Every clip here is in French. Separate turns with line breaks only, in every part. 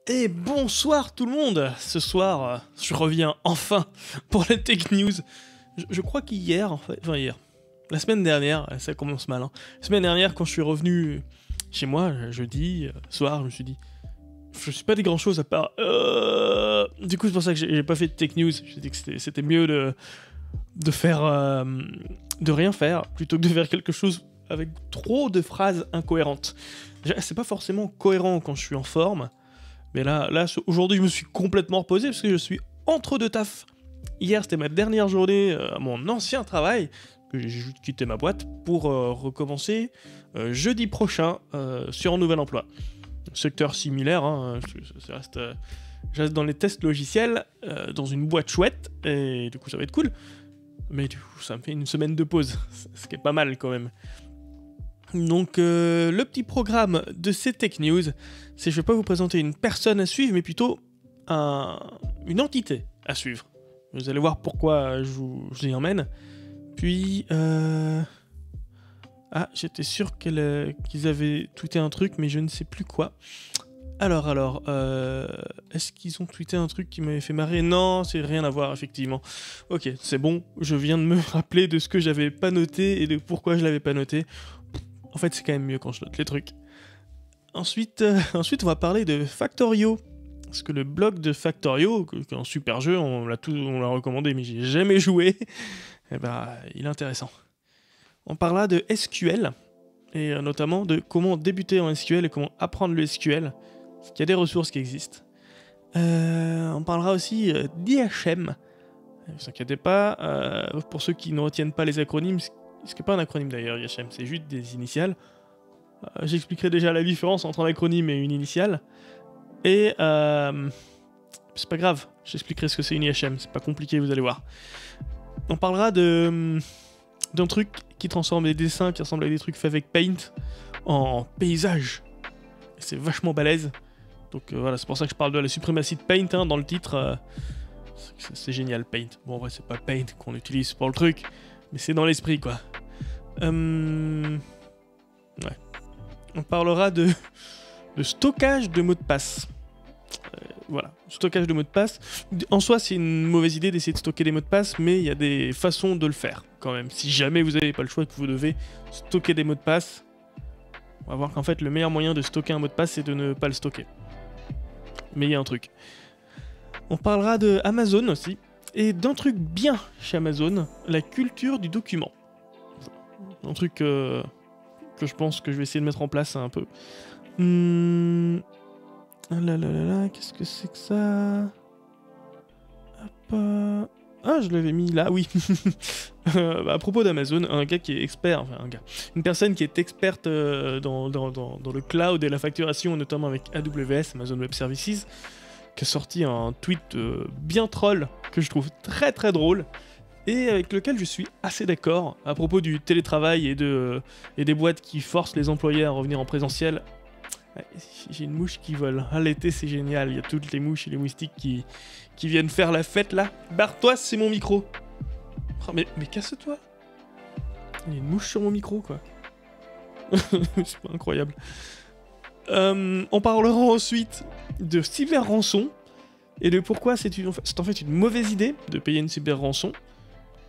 Et bonsoir tout le monde. Ce soir, je reviens enfin pour la Tech News. Je crois qu'hier, la semaine dernière, ça commence mal, hein. La semaine dernière, quand je suis revenu chez moi, jeudi soir, je me suis dit, je suis pas des grand chose à part... Du coup, c'est pour ça que j'ai pas fait de Tech News. J'ai dit que c'était mieux de faire... de rien faire, plutôt que de faire quelque chose avec trop de phrases incohérentes. C'est pas forcément cohérent quand je suis en forme, mais là aujourd'hui, je me suis complètement reposé parce que je suis entre deux tafs. Hier, c'était ma dernière journée à mon ancien travail, que j'ai juste quitté ma boîte, pour recommencer jeudi prochain sur un nouvel emploi. Secteur similaire, hein, je reste dans les tests logiciels, dans une boîte chouette, et du coup ça va être cool. Mais du coup, ça me fait une semaine de pause, ce qui est pas mal quand même. Donc le petit programme de ces Tech News, c'est je vais pas vous présenter une personne à suivre, mais plutôt une entité à suivre. Vous allez voir pourquoi je vous y emmène. Puis... Ah, j'étais sûr qu'ils avaient tweeté un truc, mais je ne sais plus quoi. Alors, est-ce qu'ils ont tweeté un truc qui m'avait fait marrer? Non, c'est rien à voir, effectivement. Ok, c'est bon, je viens de me rappeler de ce que j'avais pas noté et de pourquoi je l'avais pas noté. En fait, c'est quand même mieux quand je note les trucs. Ensuite, on va parler de Factorio. Parce que le blog de Factorio, qui est un super jeu, on l'a recommandé, mais j'y ai jamais joué, et ben, il est intéressant. On parlera de SQL, et notamment de comment débuter en SQL et comment apprendre le SQL, parce qu'il y a des ressources qui existent. On parlera aussi d'IHM. Ne vous inquiétez pas, pour ceux qui ne retiennent pas les acronymes, ce qui n'est pas un acronyme d'ailleurs, IHM, c'est juste des initiales. J'expliquerai déjà la différence entre un acronyme et une initiale. Et c'est pas grave, j'expliquerai ce que c'est une IHM, c'est pas compliqué, vous allez voir. On parlera d'un truc qui transforme des dessins qui ressemblent à des trucs faits avec Paint en paysage. Et c'est vachement balèze. Donc voilà, c'est pour ça que je parle de la suprématie de Paint hein, dans le titre. C'est génial, Paint. Bon, en vrai, c'est pas Paint qu'on utilise pour le truc, mais c'est dans l'esprit, quoi. Ouais. On parlera de stockage de mots de passe. Voilà, stockage de mots de passe. En soi, c'est une mauvaise idée d'essayer de stocker des mots de passe, mais il y a des façons de le faire, quand même. Si jamais vous n'avez pas le choix et que vous devez stocker des mots de passe, on va voir qu'en fait, le meilleur moyen de stocker un mot de passe, c'est de ne pas le stocker. Mais il y a un truc. On parlera de Amazon aussi, et d'un truc bien chez Amazon, la culture du document. Un truc que je pense que je vais essayer de mettre en place un peu. Ah là là là là, qu'est-ce que c'est que ça? Hop, ah, je l'avais mis là, oui. À propos d'Amazon, un gars qui est expert, une personne qui est experte dans le cloud et la facturation, notamment avec AWS, Amazon Web Services, qui a sorti un tweet bien troll, que je trouve très très drôle, et avec lequel je suis assez d'accord à propos du télétravail et des boîtes qui forcent les employés à revenir en présentiel. J'ai une mouche qui vole. Ah, l'été, c'est génial. Il y a toutes les mouches et les moustiques qui viennent faire la fête, là. Barre-toi, c'est mon micro. Oh, mais casse-toi. Il y a une mouche sur mon micro, quoi. C'est pas incroyable. On parlera ensuite de cyber-rançon et de pourquoi c'est en fait une mauvaise idée de payer une cyber-rançon.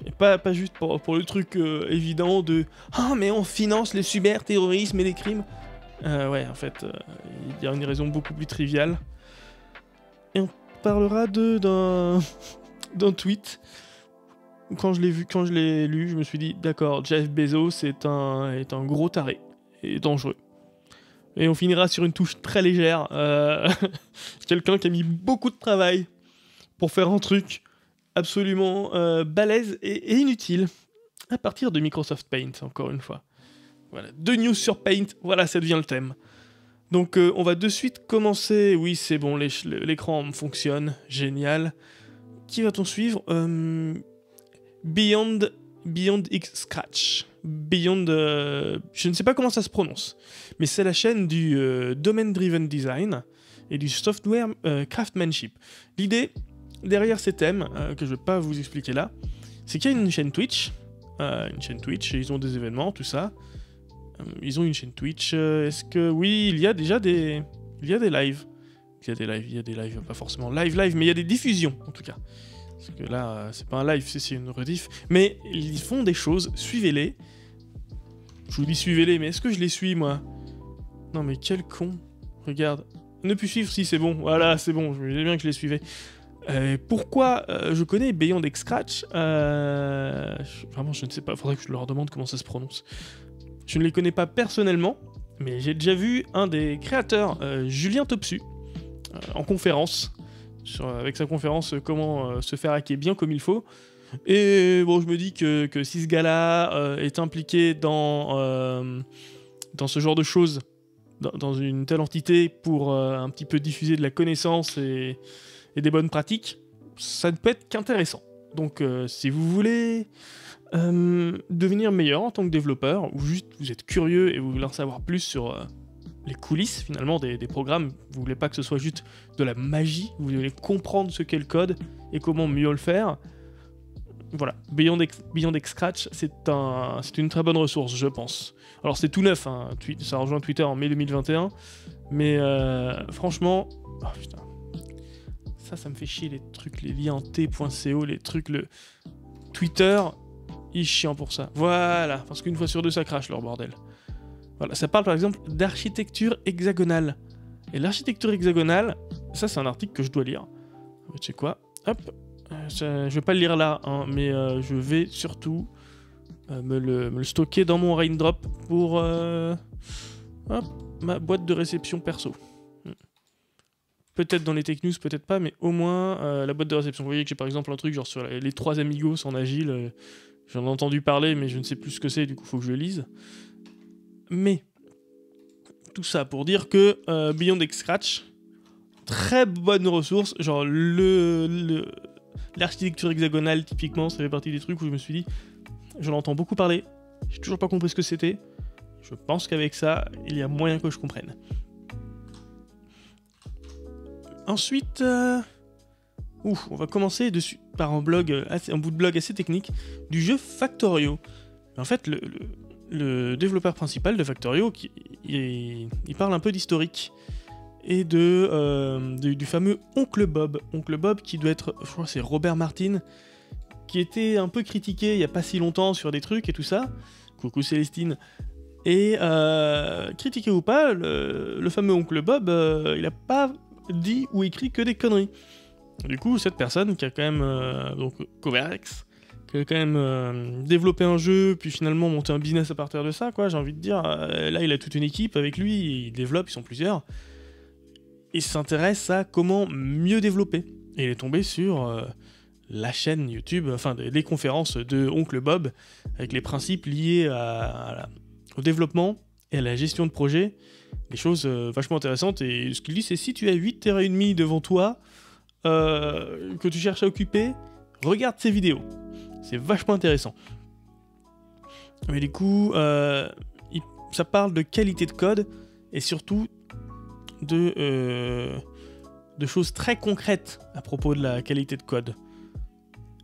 Et pas juste pour le truc évident de « Ah, mais on finance le cyber-terrorisme et les crimes ». Ouais, en fait, il y a une raison beaucoup plus triviale. Et on parlera d'un tweet. Quand je l'ai lu, je me suis dit, d'accord, Jeff Bezos est un gros taré et dangereux. Et on finira sur une touche très légère. Quelqu'un qui a mis beaucoup de travail pour faire un truc absolument balèze et inutile à partir de Microsoft Paint, encore une fois. Voilà, 2 news sur Paint, voilà, ça devient le thème. Donc on va de suite commencer. Oui, c'est bon, l'écran fonctionne, génial. Qui va-t-on suivre? Beyond X Scratch. Beyond... je ne sais pas comment ça se prononce, mais c'est la chaîne du Domain Driven Design et du Software Craftsmanship. L'idée derrière ces thèmes, que je ne vais pas vous expliquer là, c'est qu'il y a une chaîne Twitch, ils ont des événements, tout ça. Ils ont une chaîne Twitch. Est-ce que... Oui, il y a déjà des lives. il y a des lives, pas forcément live, mais il y a des diffusions en tout cas. Parce que là, c'est pas un live, c'est une rediff. Mais ils font des choses, suivez-les. Je vous dis suivez-les, mais est-ce que je les suis moi? Non mais quel con. Regarde. Ne plus suivre si c'est bon. Voilà, c'est bon, je me disais bien que je les suivais. Pourquoi je connais Beyond Scratch vraiment, je ne sais pas, faudrait que je leur demande comment ça se prononce. Je ne les connais pas personnellement, mais j'ai déjà vu un des créateurs, Julien Topsu, en conférence, avec sa conférence comment se faire hacker bien comme il faut. Et bon, je me dis que si ce gars-là est impliqué dans ce genre de choses, dans une telle entité pour un petit peu diffuser de la connaissance et des bonnes pratiques, ça ne peut être qu'intéressant. Donc si vous voulez devenir meilleur en tant que développeur, ou juste vous êtes curieux et vous voulez en savoir plus sur les coulisses finalement des programmes, vous voulez pas que ce soit juste de la magie, vous voulez comprendre ce qu'est le code et comment mieux le faire, voilà, Beyond Scratch, c'est une très bonne ressource, je pense. Alors c'est tout neuf, hein, ça rejoint Twitter en mai 2021, mais franchement, oh putain, ça me fait chier les trucs, les liens t.co, les trucs, le Twitter, il est chiant pour ça. Voilà, parce qu'une fois sur deux ça crache leur bordel. Voilà, ça parle par exemple d'architecture hexagonale. Et l'architecture hexagonale, ça c'est un article que je dois lire. Tu sais quoi? Hop. Je vais pas le lire là, hein, mais je vais surtout me le stocker dans mon Raindrop pour hop, ma boîte de réception perso. Peut-être dans les Tech News, peut-être pas, mais au moins la boîte de réception. Vous voyez que j'ai par exemple un truc genre sur les 3 amigos en agile. J'en ai entendu parler, mais je ne sais plus ce que c'est, du coup faut que je le lise. Mais tout ça pour dire que Beyond Scratch, très bonne ressource, genre l'architecture hexagonale, typiquement, ça fait partie des trucs où je me suis dit, j'en entends beaucoup parler, j'ai toujours pas compris ce que c'était, je pense qu'avec ça, il y a moyen que je comprenne. Ensuite, on va commencer dessus par un bout de blog assez technique du jeu Factorio. En fait, le développeur principal de Factorio, il parle un peu d'historique. Et du fameux Oncle Bob. Oncle Bob qui doit être, je crois que c'est Robert Martin, qui était un peu critiqué il n'y a pas si longtemps sur des trucs et tout ça. Coucou Célestine. Et critiqué ou pas, le fameux Oncle Bob, il n'a pas dit ou écrit que des conneries. Du coup, cette personne qui a quand même, donc Coverex, qui a quand même développé un jeu, puis finalement monté un business à partir de ça, quoi, j'ai envie de dire, là il a toute une équipe avec lui, il développe, ils sont plusieurs. Il s'intéresse à comment mieux développer. Et il est tombé sur la chaîne YouTube, enfin les conférences de Oncle Bob, avec les principes liés au développement et à la gestion de projet. Des choses vachement intéressantes. Et ce qu'il dit, c'est si tu as 8 TB devant toi, que tu cherches à occuper, regarde ces vidéos. C'est vachement intéressant. Mais du coup, ça parle de qualité de code, et surtout de choses très concrètes à propos de la qualité de code.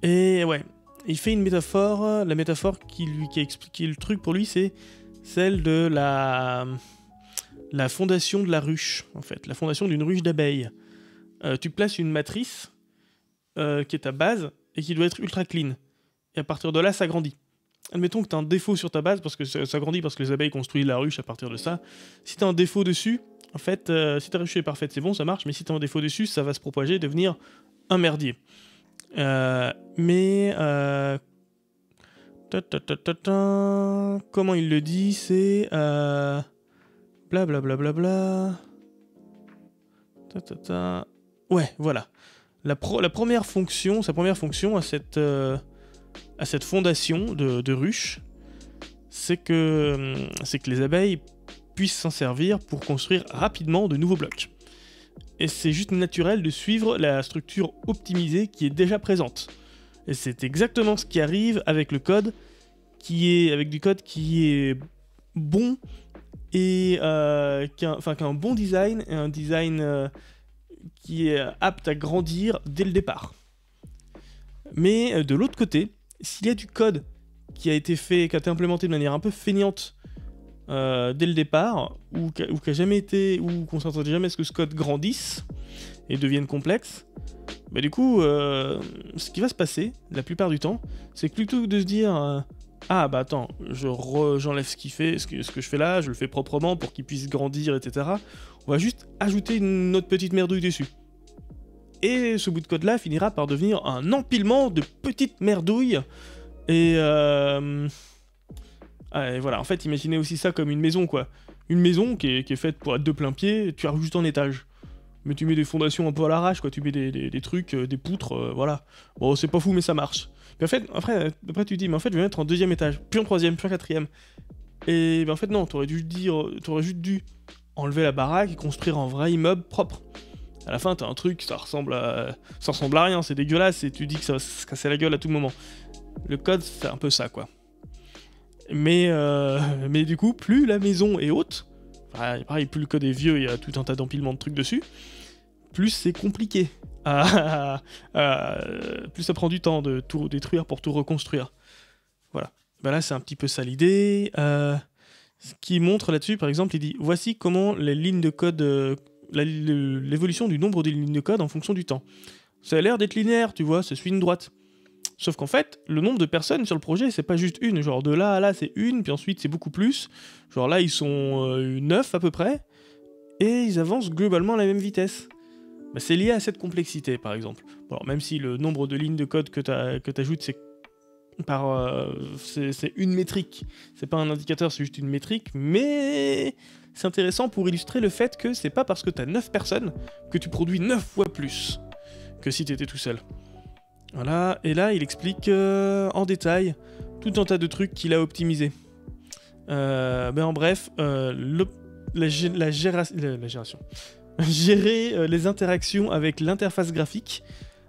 Et ouais, il fait une métaphore, la métaphore qui a expliqué le truc pour lui, c'est celle de la fondation de la ruche, en fait, la fondation d'une ruche d'abeilles. Tu places une matrice qui est ta base et qui doit être ultra clean. Et à partir de là, ça grandit. Admettons que tu as un défaut sur ta base, parce que ça grandit parce que les abeilles construisent la ruche à partir de ça. Si tu as un défaut dessus, en fait, si ta ruche est parfaite, c'est bon, ça marche, mais si tu as un défaut dessus, ça va se propager, devenir un merdier. Comment il le dit, c'est... blablabla... Ouais, voilà. Sa première fonction à cette fondation de ruche, c'est que les abeilles puissent s'en servir pour construire rapidement de nouveaux blocs. Et c'est juste naturel de suivre la structure optimisée qui est déjà présente. Et c'est exactement ce qui arrive avec le code, avec du code qui est bon et qui a un bon design, et un design qui est apte à grandir dès le départ. Mais de l'autre côté, s'il y a du code qui a été implémenté de manière un peu feignante dès le départ, ou qu'a jamais été, ou qu'on s'attendait jamais à ce que ce code grandisse et devienne complexe, bah du coup, ce qui va se passer, la plupart du temps, c'est que plutôt que de se dire ah bah attends, j'enlève ce que je fais là, je le fais proprement pour qu'il puisse grandir, etc. On va juste ajouter une autre petite merdouille dessus. Et ce bout de code là finira par devenir un empilement de petites merdouilles. Et voilà, en fait, imaginez aussi ça comme une maison, quoi. Une maison qui est faite pour être de plein pied, tu rajoutes un étage. Mais tu mets des fondations un peu à l'arrache, quoi. Tu mets des trucs, des poutres, voilà. Bon, c'est pas fou, mais ça marche. Puis en fait, après tu dis, mais en fait, je vais mettre en deuxième étage, puis en troisième, puis en quatrième. Et ben, en fait, non, t'aurais juste dû enlever la baraque et construire un vrai immeuble propre. À la fin, t'as un truc, ça ressemble à rien, c'est dégueulasse, et tu dis que ça va se casser la gueule à tout moment. Le code, c'est un peu ça, quoi. Mais du coup, plus la maison est haute, pareil, plus le code est vieux, il y a tout un tas d'empilements de trucs dessus, plus c'est compliqué. Plus ça prend du temps de tout détruire pour tout reconstruire. Voilà. Ben là, c'est un petit peu ça l'idée. Ce qui montre là-dessus, par exemple, il dit voici comment les lignes de code, l'évolution du nombre des lignes de code en fonction du temps. Ça a l'air d'être linéaire, tu vois, ça suit une droite. Sauf qu'en fait, le nombre de personnes sur le projet, c'est pas juste une. Genre de là à là, c'est une, puis ensuite c'est beaucoup plus. Genre là, ils sont 9 à peu près, et ils avancent globalement à la même vitesse. Bah, c'est lié à cette complexité, par exemple. Bon, alors, même si le nombre de lignes de code que t'ajoutes, c'est une métrique. C'est pas un indicateur, c'est juste une métrique, mais c'est intéressant pour illustrer le fait que c'est pas parce que t'as 9 personnes que tu produis 9 fois plus que si t'étais tout seul. Voilà, et là il explique en détail tout un tas de trucs qu'il a optimisés. En bref, la gération. Gérer les interactions avec l'interface graphique.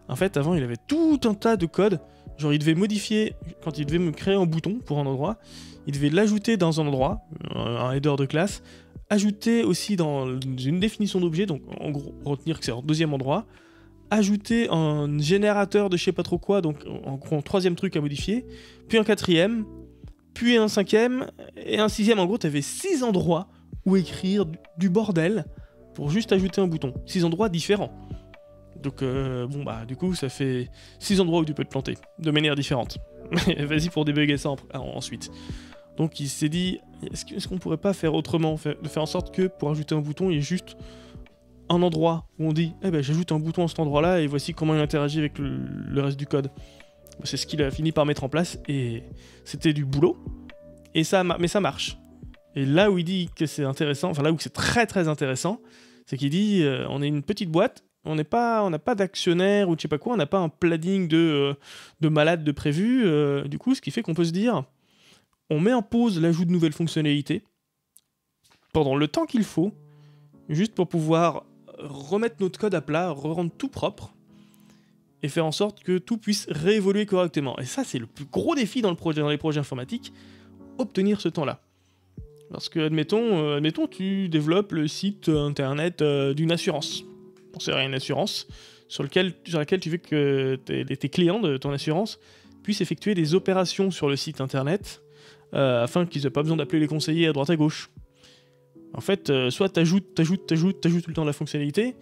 En fait, avant il avait tout un tas de code. Genre il devait modifier, quand il devait me créer un bouton pour un endroit, il devait l'ajouter dans un endroit, un header de classe, ajouter aussi dans une définition d'objet, donc en gros retenir que c'est un deuxième endroit, ajouter un générateur de je sais pas trop quoi, donc en gros un troisième truc à modifier, puis un quatrième, puis un cinquième, et un sixième. En gros, t'avais 6 endroits où écrire du bordel pour juste ajouter un bouton. 6 endroits différents. Donc du coup, ça fait 6 endroits où tu peux te planter, de manière différente. Vas-y pour débugger ça ensuite. Donc il s'est dit, est-ce qu'on pourrait pas faire autrement, de faire en sorte que pour ajouter un bouton, il y ait juste un endroit où on dit j'ajoute un bouton à cet endroit là et voici comment il interagit avec le reste du code. C'est ce qu'il a fini par mettre en place et c'était du boulot, mais ça marche. Et là où il dit que c'est intéressant, enfin là où c'est très très intéressant, c'est qu'il dit on est une petite boîte, on n'a pas d'actionnaire ou je sais pas quoi, on n'a pas un planning de malade de prévu, du coup ce qui fait qu'on peut se dire on met en pause l'ajout de nouvelles fonctionnalités pendant le temps qu'il faut, juste pour pouvoir remettre notre code à plat, rendre tout propre, et faire en sorte que tout puisse réévoluer correctement. Et ça, c'est le plus gros défi dans les projets informatiques, obtenir ce temps-là. Parce que, admettons, tu développes le site internet d'une assurance. Bon, c'est une assurance sur laquelle tu veux que tes clients de ton assurance puissent effectuer des opérations sur le site internet afin qu'ils n'aient pas besoin d'appeler les conseillers à droite à gauche. En fait, soit t'ajoutes tout le temps de la fonctionnalité,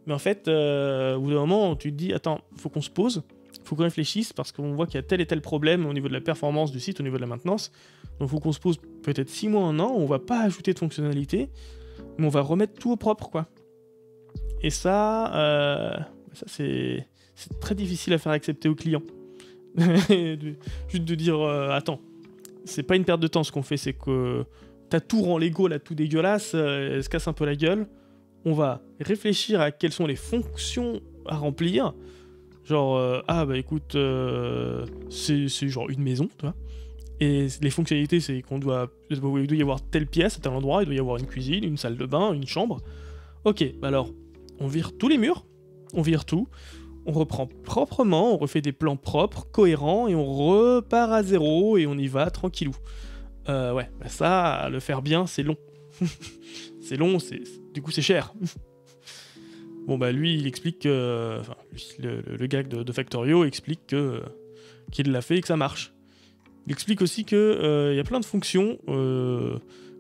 mais en fait, au bout d'un moment, tu te dis, attends, faut qu'on se pose, faut qu'on réfléchisse, parce qu'on voit qu'il y a tel et tel problème au niveau de la performance du site, au niveau de la maintenance, donc faut qu'on se pose peut-être 6 mois, 1 an, on va pas ajouter de fonctionnalité, mais on va remettre tout au propre, quoi. Et ça c'est très difficile à faire accepter aux clients. Juste de dire, attends, c'est pas une perte de temps ce qu'on fait, c'est que ta tour en Lego là tout dégueulasse, elle se casse un peu la gueule. On va réfléchir à quelles sont les fonctions à remplir. Genre, écoute, c'est genre une maison, tu vois. Et les fonctionnalités, c'est il doit y avoir telle pièce à tel endroit, il doit y avoir une cuisine, une salle de bain, une chambre. Ok, alors, on vire tous les murs, on vire tout, on reprend proprement, on refait des plans propres, cohérents, et on repart à zéro, et on y va tranquillou. Ça, le faire bien, c'est long. C'est long, du coup c'est cher. Bon lui, il explique que... le gars de Factorio explique qu'il l'a fait et que ça marche. Il explique aussi que y a plein de fonctions,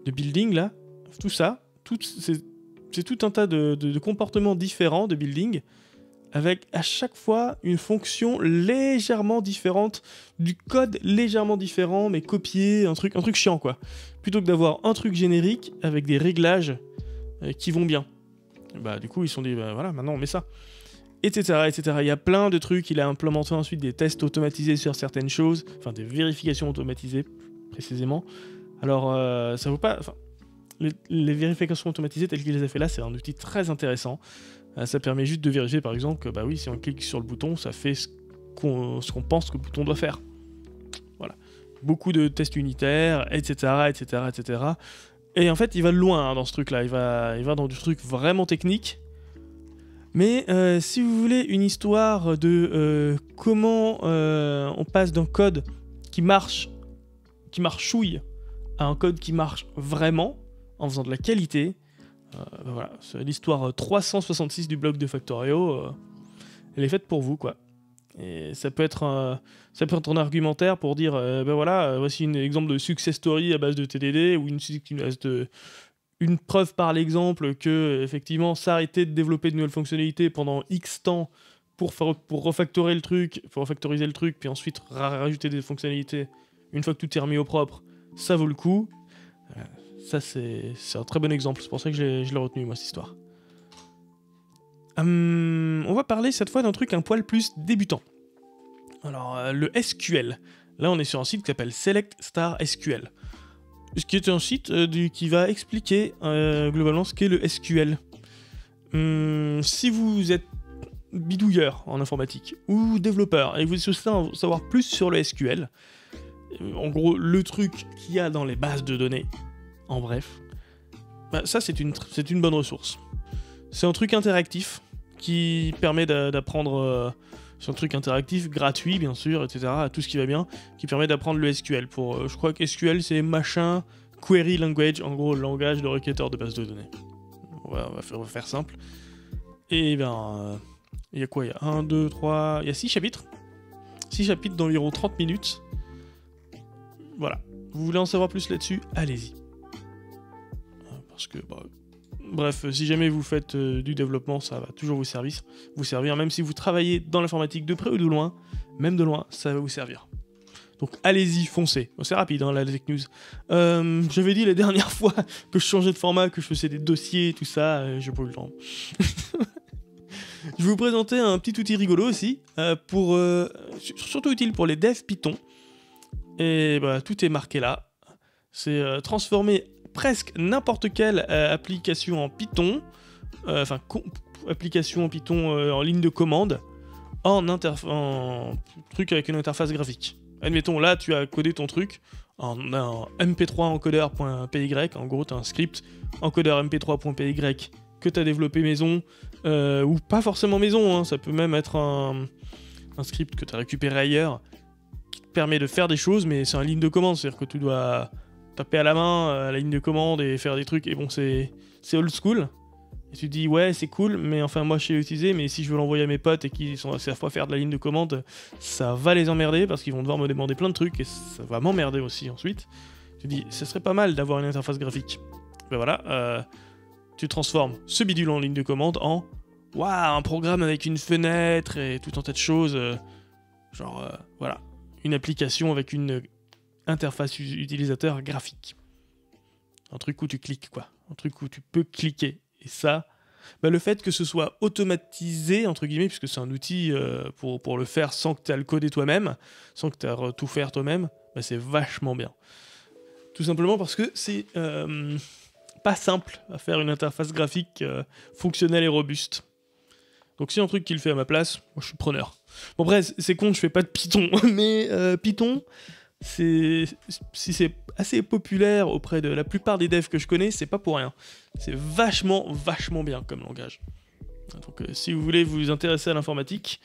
de building là, tout ça, c'est tout un tas de comportements différents de building, avec à chaque fois une fonction légèrement différente, du code légèrement différent, mais copié, un truc chiant quoi. Plutôt que d'avoir un truc générique avec des réglages qui vont bien. Bah du coup ils se sont dit, bah, voilà, maintenant on met ça. Etc, etc. Il y a plein de trucs, il a implémenté ensuite des tests automatisés sur certaines choses, enfin des vérifications automatisées précisément. Alors ça vaut pas... Enfin, les vérifications automatisées telles qu'il les a fait là, c'est un outil très intéressant. Ça permet juste de vérifier par exemple que bah oui, si on clique sur le bouton, ça fait ce qu'on pense que le bouton doit faire. Voilà. Beaucoup de tests unitaires, etc, etc, etc. Et en fait, il va loin hein, dans ce truc-là. Il va dans du truc vraiment technique. Mais si vous voulez une histoire de comment on passe d'un code qui marchouille à un code qui marche vraiment, en faisant de la qualité, voilà, c'est l'histoire 366 du blog de Factorio, elle est faite pour vous, quoi. Et ça peut être un argumentaire pour dire, ben voilà, voici un exemple de success story à base de TDD, ou une preuve par l'exemple que, effectivement, s'arrêter de développer de nouvelles fonctionnalités pendant X temps pour refactoriser le truc, puis ensuite rajouter des fonctionnalités une fois que tout est remis au propre, ça vaut le coup. Ça, c'est un très bon exemple, c'est pour ça que je l'ai retenu, moi, cette histoire. On va parler cette fois d'un truc un poil plus débutant. Alors, le SQL. Là, on est sur un site qui s'appelle Select Star SQL. Ce qui est un site qui va expliquer globalement ce qu'est le SQL. Si vous êtes bidouilleur en informatique ou développeur et que vous souhaitez en savoir plus sur le SQL, en gros, le truc qu'il y a dans les bases de données, en bref, bah, ça c'est une bonne ressource. C'est un truc interactif qui permet d'apprendre... c'est un truc interactif, gratuit bien sûr, etc. Tout ce qui va bien, qui permet d'apprendre le SQL. Je crois que SQL c'est machin query language, en gros langage de requêteur de base de données. On va faire simple. Et ben, il y a quoi? Il y a 1, 2, 3... Il y a 6 chapitres. 6 chapitres d'environ 30 minutes. Voilà. Vous voulez en savoir plus là-dessus? Allez-y. Parce que... Bah, bref, si jamais vous faites du développement, ça va toujours vous servir, même si vous travaillez dans l'informatique de près ou de loin, même de loin, ça va vous servir. Donc allez-y, foncez. C'est rapide, hein, la Tech News. J'avais dit la dernière fois que je changeais de format, que je faisais des dossiers, tout ça, j'ai pas eu le temps. Je vais vous présenter un petit outil rigolo aussi, surtout utile pour les devs Python. Et bah, tout est marqué là. C'est transformer presque n'importe quelle application en Python, application en Python en ligne de commande, en truc avec une interface graphique. Admettons, là, tu as codé ton truc en mp3 encodeur.py, en gros, tu as un script encodeur mp3.py que tu as développé maison, ou pas forcément maison, hein, ça peut même être un script que tu as récupéré ailleurs, qui te permet de faire des choses, mais c'est en ligne de commande, c'est-à-dire que tu dois taper à la main la ligne de commande et faire des trucs, et bon, c'est old school. Et tu te dis, ouais, c'est cool, mais enfin, moi, je sais l'utiliser, mais si je veux l'envoyer à mes potes et qu'ils sont à fois faire de la ligne de commande, ça va les emmerder, parce qu'ils vont devoir me demander plein de trucs, et ça va m'emmerder aussi ensuite. Tu te dis, ce serait pas mal d'avoir une interface graphique. Ben voilà, tu transformes ce bidule en ligne de commande en, waouh, un programme avec une fenêtre et tout un tas de choses, voilà, une application avec une interface utilisateur graphique. Un truc où tu cliques, quoi. Un truc où tu peux cliquer. Et ça, bah, le fait que ce soit automatisé, entre guillemets, puisque c'est un outil pour le faire sans que tu aies à le coder toi-même, sans que tu aies à tout faire toi-même, bah, c'est vachement bien. Tout simplement parce que c'est pas simple à faire une interface graphique fonctionnelle et robuste. Donc si un truc qui le fait à ma place, moi je suis preneur. Bon bref, c'est con, je fais pas de Python, mais Python... si c'est assez populaire auprès de la plupart des devs que je connais, c'est pas pour rien. C'est vachement bien comme langage. Donc si vous voulez vous intéresser à l'informatique,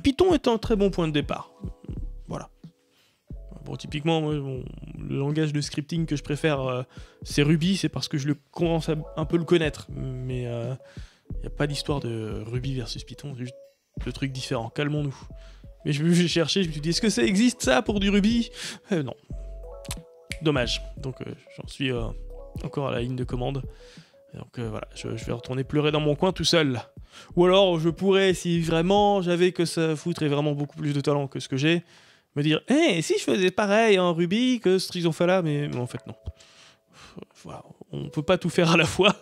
Python est un très bon point de départ. Voilà. Bon, typiquement, moi, le langage de scripting que je préfère, c'est Ruby, c'est parce que je commence à un peu le connaître. Mais il n'y a pas d'histoire de Ruby versus Python, c'est juste deux trucs différents. Calmons-nous. Mais j'ai cherché, je me suis dit, est-ce que ça existe ça pour du Ruby ? Non. Dommage. Donc j'en suis encore à la ligne de commande. Donc voilà, je vais retourner pleurer dans mon coin tout seul. Ou alors je pourrais, si vraiment j'avais que ça foutre et vraiment beaucoup plus de talent que ce que j'ai, me dire « Eh, si je faisais pareil en Ruby que ce qu'ils ont fait là ?» mais en fait non. Voilà, on peut pas tout faire à la fois.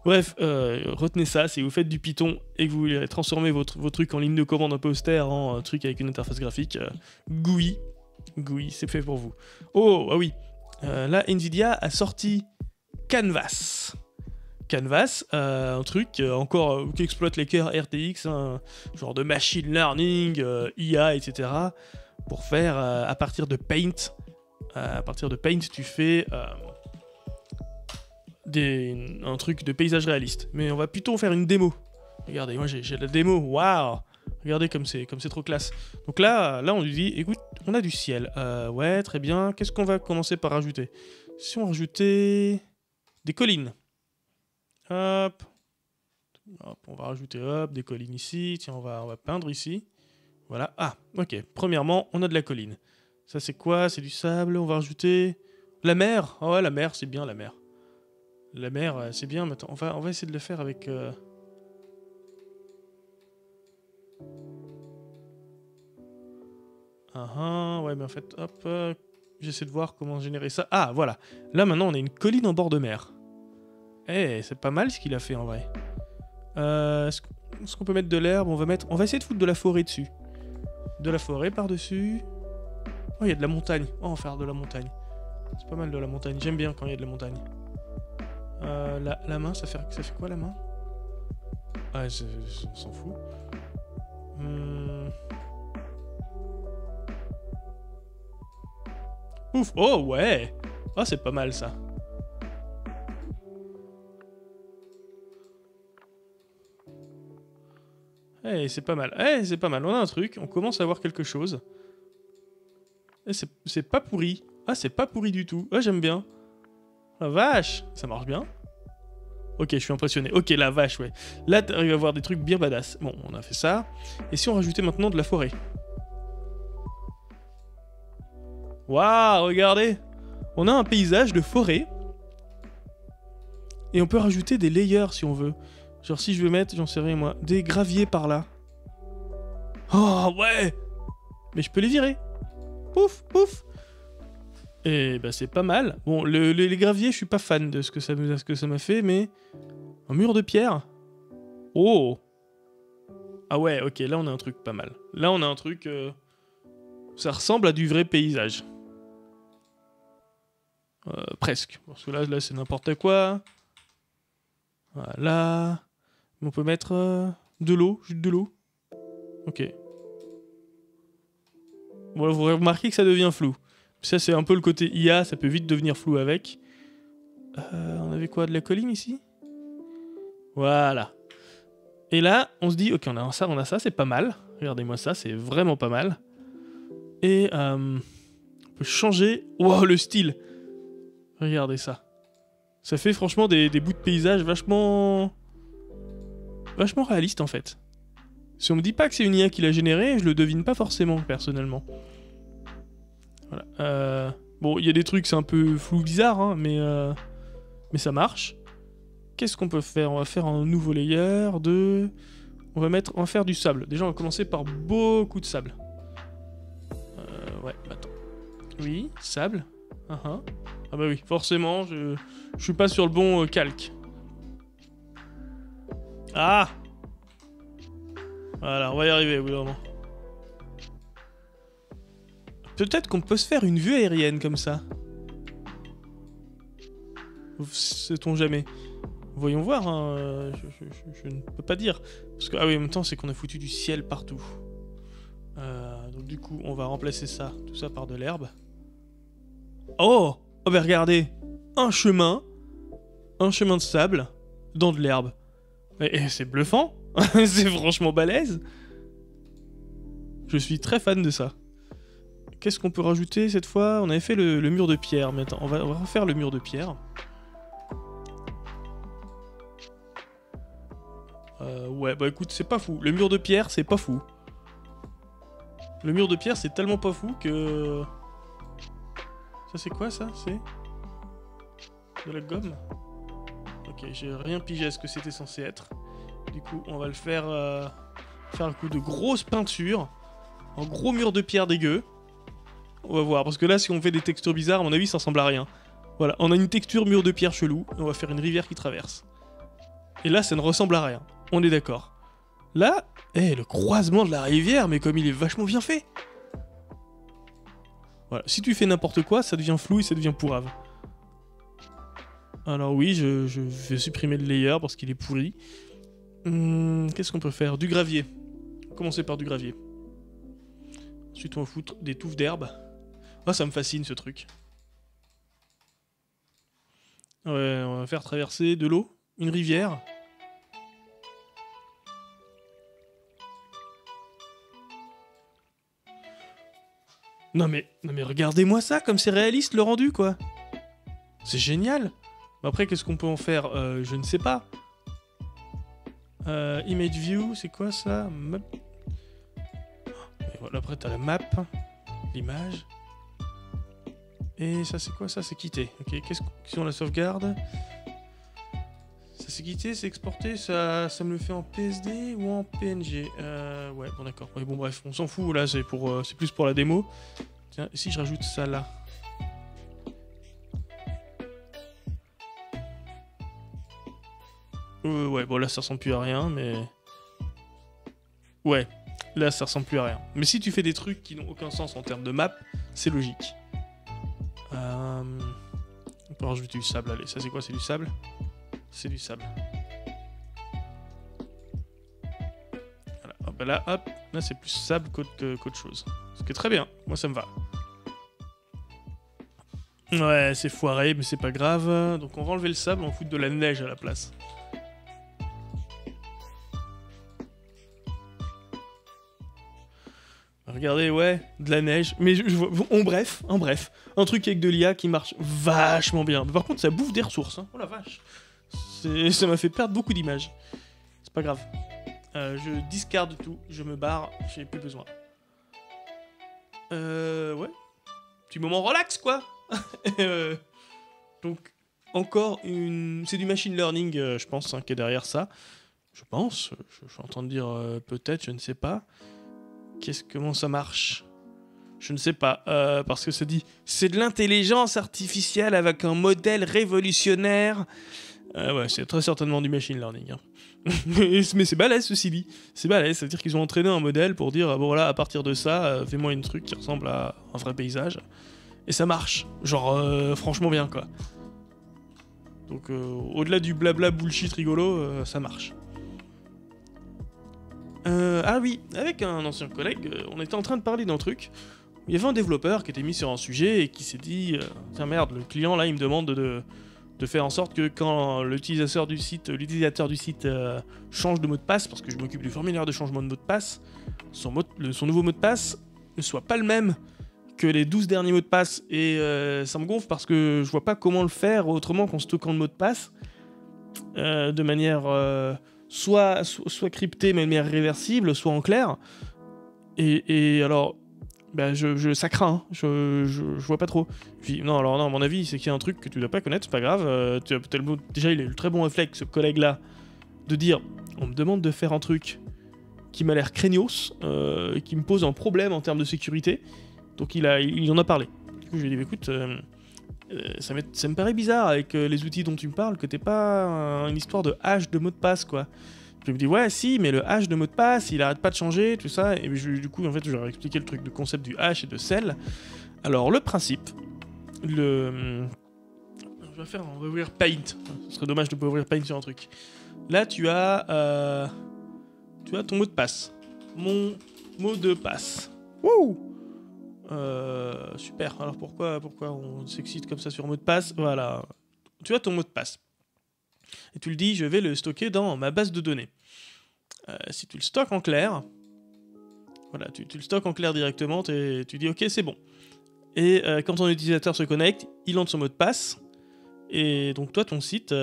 Bref, retenez ça, si vous faites du Python et que vous voulez transformer vos trucs en ligne de commande un peu austère en truc avec une interface graphique, GUI, c'est fait pour vous. Oh, ah oui, là, Nvidia a sorti Canvas. Canvas, un truc encore qui exploite les cœurs RTX, hein, genre de machine learning, IA, etc. pour faire à partir de Paint. À partir de Paint, tu fais un truc de paysage réaliste. Mais on va plutôt faire une démo. Regardez, moi j'ai la démo, waouh! Regardez comme c'est trop classe. Donc là on lui dit, écoute, on a du ciel. Ouais, très bien. Qu'est-ce qu'on va commencer par rajouter? Si on rajoutait des collines. Hop, on va rajouter des collines ici. Tiens, on va peindre ici. Voilà. Ah, ok. Premièrement, on a de la colline. Ça, c'est quoi? C'est du sable. On va rajouter la mer. Oh, ouais, la mer, c'est bien, la mer. La mer, c'est bien. Mais attends, on va essayer de le faire avec... ouais, mais en fait, hop... j'essaie de voir comment générer ça. Ah, voilà. Là, maintenant, on a une colline en bord de mer. Eh, c'est pas mal ce qu'il a fait, en vrai. Est-ce qu'on peut mettre de l'herbe? On va essayer de foutre de la forêt dessus. De la forêt par-dessus. Oh, il y a de la montagne. Oh, on va faire de la montagne. C'est pas mal de la montagne. J'aime bien quand il y a de la montagne. La main, ça fait quoi, la main? Ah, on s'en fout. Ouf. Oh, ouais. Oh, c'est pas mal, ça. Eh, c'est pas mal. Eh, c'est pas mal. On a un truc. On commence à voir quelque chose. Eh, c'est pas pourri. Ah, c'est pas pourri du tout. Ah, j'aime bien. La vache. Ça marche bien. Ok, je suis impressionné. Ok, la vache, ouais. Là, t'arrives à voir des trucs bien badass. Bon, on a fait ça. Et si on rajoutait maintenant de la forêt? Waouh, regardez. On a un paysage de forêt. Et on peut rajouter des layers si on veut. Genre si je veux mettre, j'en sais rien moi, des graviers par là. Oh ouais. Mais je peux les virer. Pouf, pouf. Et bah c'est pas mal. Bon, les graviers, je suis pas fan de ce que ça m'a fait, mais... Un mur de pierre. Oh. Ah ouais, ok, là on a un truc pas mal. Là on a un truc... ça ressemble à du vrai paysage. Presque. Parce que là c'est n'importe quoi. Voilà. On peut mettre de l'eau, juste de l'eau. Ok. Bon, vous remarquez que ça devient flou. Ça, c'est un peu le côté IA, ça peut vite devenir flou avec. On avait quoi? De la colline ici? Voilà. Et là, on se dit, ok, on a ça, c'est pas mal. Regardez-moi ça, c'est vraiment pas mal. Et on peut changer... Wow, le style. Regardez ça. Ça fait franchement des bouts de paysage vachement réalistes en fait. Si on me dit pas que c'est une IA qui l'a généré, je le devine pas forcément personnellement. Voilà. Bon, il y a des trucs c'est un peu flou bizarre, hein, mais ça marche. Qu'est-ce qu'on peut faire? On va faire un nouveau layer de... On va faire du sable. Déjà on va commencer par beaucoup de sable. Ouais, attends. Oui, sable. Ah bah oui, forcément, je suis pas sur le bon calque. Ah! Voilà, on va y arriver, oui, vraiment. Peut-être qu'on peut se faire une vue aérienne comme ça. Sait-on jamais. Voyons voir, hein. Je ne peux pas dire. Parce que, ah oui, en même temps, c'est qu'on a foutu du ciel partout. Donc du coup, on va remplacer ça, tout ça par de l'herbe. Oh! Oh bah regardez, un chemin de sable dans de l'herbe. Et c'est bluffant, c'est franchement balèze. Je suis très fan de ça. Qu'est-ce qu'on peut rajouter cette fois? On avait fait le mur de pierre, mais attends, on va refaire le mur de pierre. Ouais, bah écoute, c'est pas fou. Le mur de pierre, c'est pas fou. Le mur de pierre, c'est tellement pas fou que... Ça c'est quoi ça? C'est de la gomme? Ok, j'ai rien pigé à ce que c'était censé être. Du coup, on va le faire faire un coup de grosse peinture. Un gros mur de pierre dégueu. On va voir, parce que là, si on fait des textures bizarres, à mon avis, ça ressemble à rien. Voilà, on a une texture mur de pierre chelou, et on va faire une rivière qui traverse. Et là, ça ne ressemble à rien. On est d'accord. Là, le croisement de la rivière, mais comme il est vachement bien fait. Voilà, si tu fais n'importe quoi, ça devient flou et ça devient pourrave. Alors oui, je vais supprimer le layer parce qu'il est pourri. Qu'est-ce qu'on peut faire? Du gravier. Commencer par du gravier. Ensuite, on va foutre des touffes d'herbe. Ah, ça me fascine ce truc. Ouais, on va faire traverser de l'eau, une rivière. Non mais regardez-moi ça, comme c'est réaliste le rendu quoi. C'est génial. Après, qu'est-ce qu'on peut en faire? Je ne sais pas. Image view, c'est quoi ça? Map. Et voilà, après t'as la map, l'image. Et ça c'est quoi ça? C'est quitter. Ok, qu'est-ce que si on la sauvegarde? Ça c'est quitté, c'est exporté, ça me le fait en PSD ou en PNG? Ouais, bon d'accord. Ouais, bon bref, on s'en fout là, c'est plus pour la démo. Tiens, si je rajoute ça là. Ouais, bon là ça ressemble plus à rien, mais... Ouais, là ça ressemble plus à rien. Mais si tu fais des trucs qui n'ont aucun sens en termes de map, c'est logique. On peut rajouter du sable, allez, ça c'est quoi? C'est du sable? C'est du sable. Voilà, hop, là, hop, là c'est plus sable qu'autre chose. Ce qui est très bien, moi ça me va. Ouais, c'est foiré, mais c'est pas grave. Donc on va enlever le sable, on fout de la neige à la place. Regardez, ouais, de la neige. Mais en bref, un truc avec de l'IA qui marche vachement bien. Mais par contre, ça bouffe des ressources, hein. Oh la vache. Ça m'a fait perdre beaucoup d'images. C'est pas grave. Je discarde tout, je me barre, j'ai plus besoin. Ouais. Petit moment relax, quoi. Donc, encore une... C'est du machine learning, je pense, hein, qui est derrière ça. Je pense, je suis en train de dire peut-être, je ne sais pas. Comment ça marche? Je ne sais pas, parce que ça dit c'est de l'intelligence artificielle avec un modèle révolutionnaire. Ouais, c'est très certainement du machine learning. Hein. Mais c'est balèze ceci dit. C'est balèze, c'est-à-dire qu'ils ont entraîné un modèle pour dire bon voilà, à partir de ça, fais-moi une truc qui ressemble à un vrai paysage. Et ça marche. Genre, franchement bien quoi. Donc, au-delà du blabla bullshit rigolo, ça marche. Ah oui, avec un ancien collègue, on était en train de parler d'un truc. Il y avait un développeur qui était mis sur un sujet et qui s'est dit tiens merde, le client là il me demande de faire en sorte que quand l'utilisateur du site change de mot de passe, parce que je m'occupe du formulaire de changement de mot de passe, son nouveau mot de passe ne soit pas le même que les 12 derniers mots de passe. Et ça me gonfle parce que je vois pas comment le faire autrement qu'en stockant le mot de passe de manière soit cryptée mais de manière réversible, soit en clair. Et alors, bah ça craint, hein. Je vois pas trop. Puis, non, alors non, à mon avis, c'est qu'il y a un truc que tu dois pas connaître, c'est pas grave. Déjà, il a eu le très bon réflexe, ce collègue-là, de dire on me demande de faire un truc qui m'a l'air craignos, qui me pose un problème en termes de sécurité. Donc il en a parlé. Du coup, je lui ai dit écoute, ça me paraît bizarre avec les outils dont tu me parles que t'aies pas une histoire de hash de mot de passe, quoi. Je me dis ouais si, mais le hash de mot de passe il arrête pas de changer, tout ça. Et du coup en fait je leur ai expliqué le truc, le concept du hash et de cell. Alors le principe, on va ouvrir Paint. Ce serait dommage de pas ouvrir Paint sur un truc. Là tu as ton mot de passe. Mon mot de passe. Wouh. Super. Alors pourquoi on s'excite comme ça sur mot de passe? Voilà. Tu as ton mot de passe. Et tu le dis, je vais le stocker dans ma base de données. Si tu le stockes en clair, voilà, tu le stockes en clair directement, tu dis ok, c'est bon. Et quand ton utilisateur se connecte, il entre son mot de passe. Et donc toi, ton site,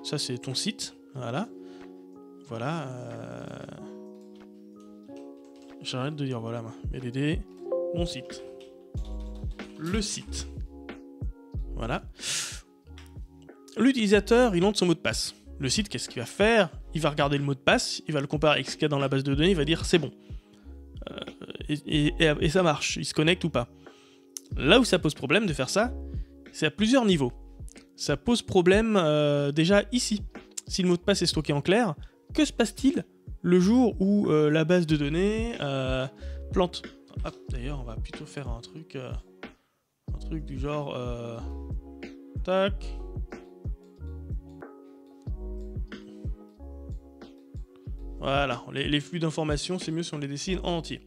ça c'est ton site, voilà. Voilà. J'arrête de dire voilà, BDD, mon site. le site. Voilà. L'utilisateur, il entre son mot de passe. Le site, qu'est-ce qu'il va faire? Il va regarder le mot de passe, il va le comparer avec ce qu'il y a dans la base de données, il va dire c'est bon. Et ça marche, il se connecte ou pas. Là où ça pose problème de faire ça, c'est à plusieurs niveaux. Ça pose problème déjà ici. Si le mot de passe est stocké en clair, que se passe-t-il le jour où la base de données plante? Ah, d'ailleurs, on va plutôt faire un truc du genre... tac. Voilà, les flux d'informations, c'est mieux si on les dessine en entier.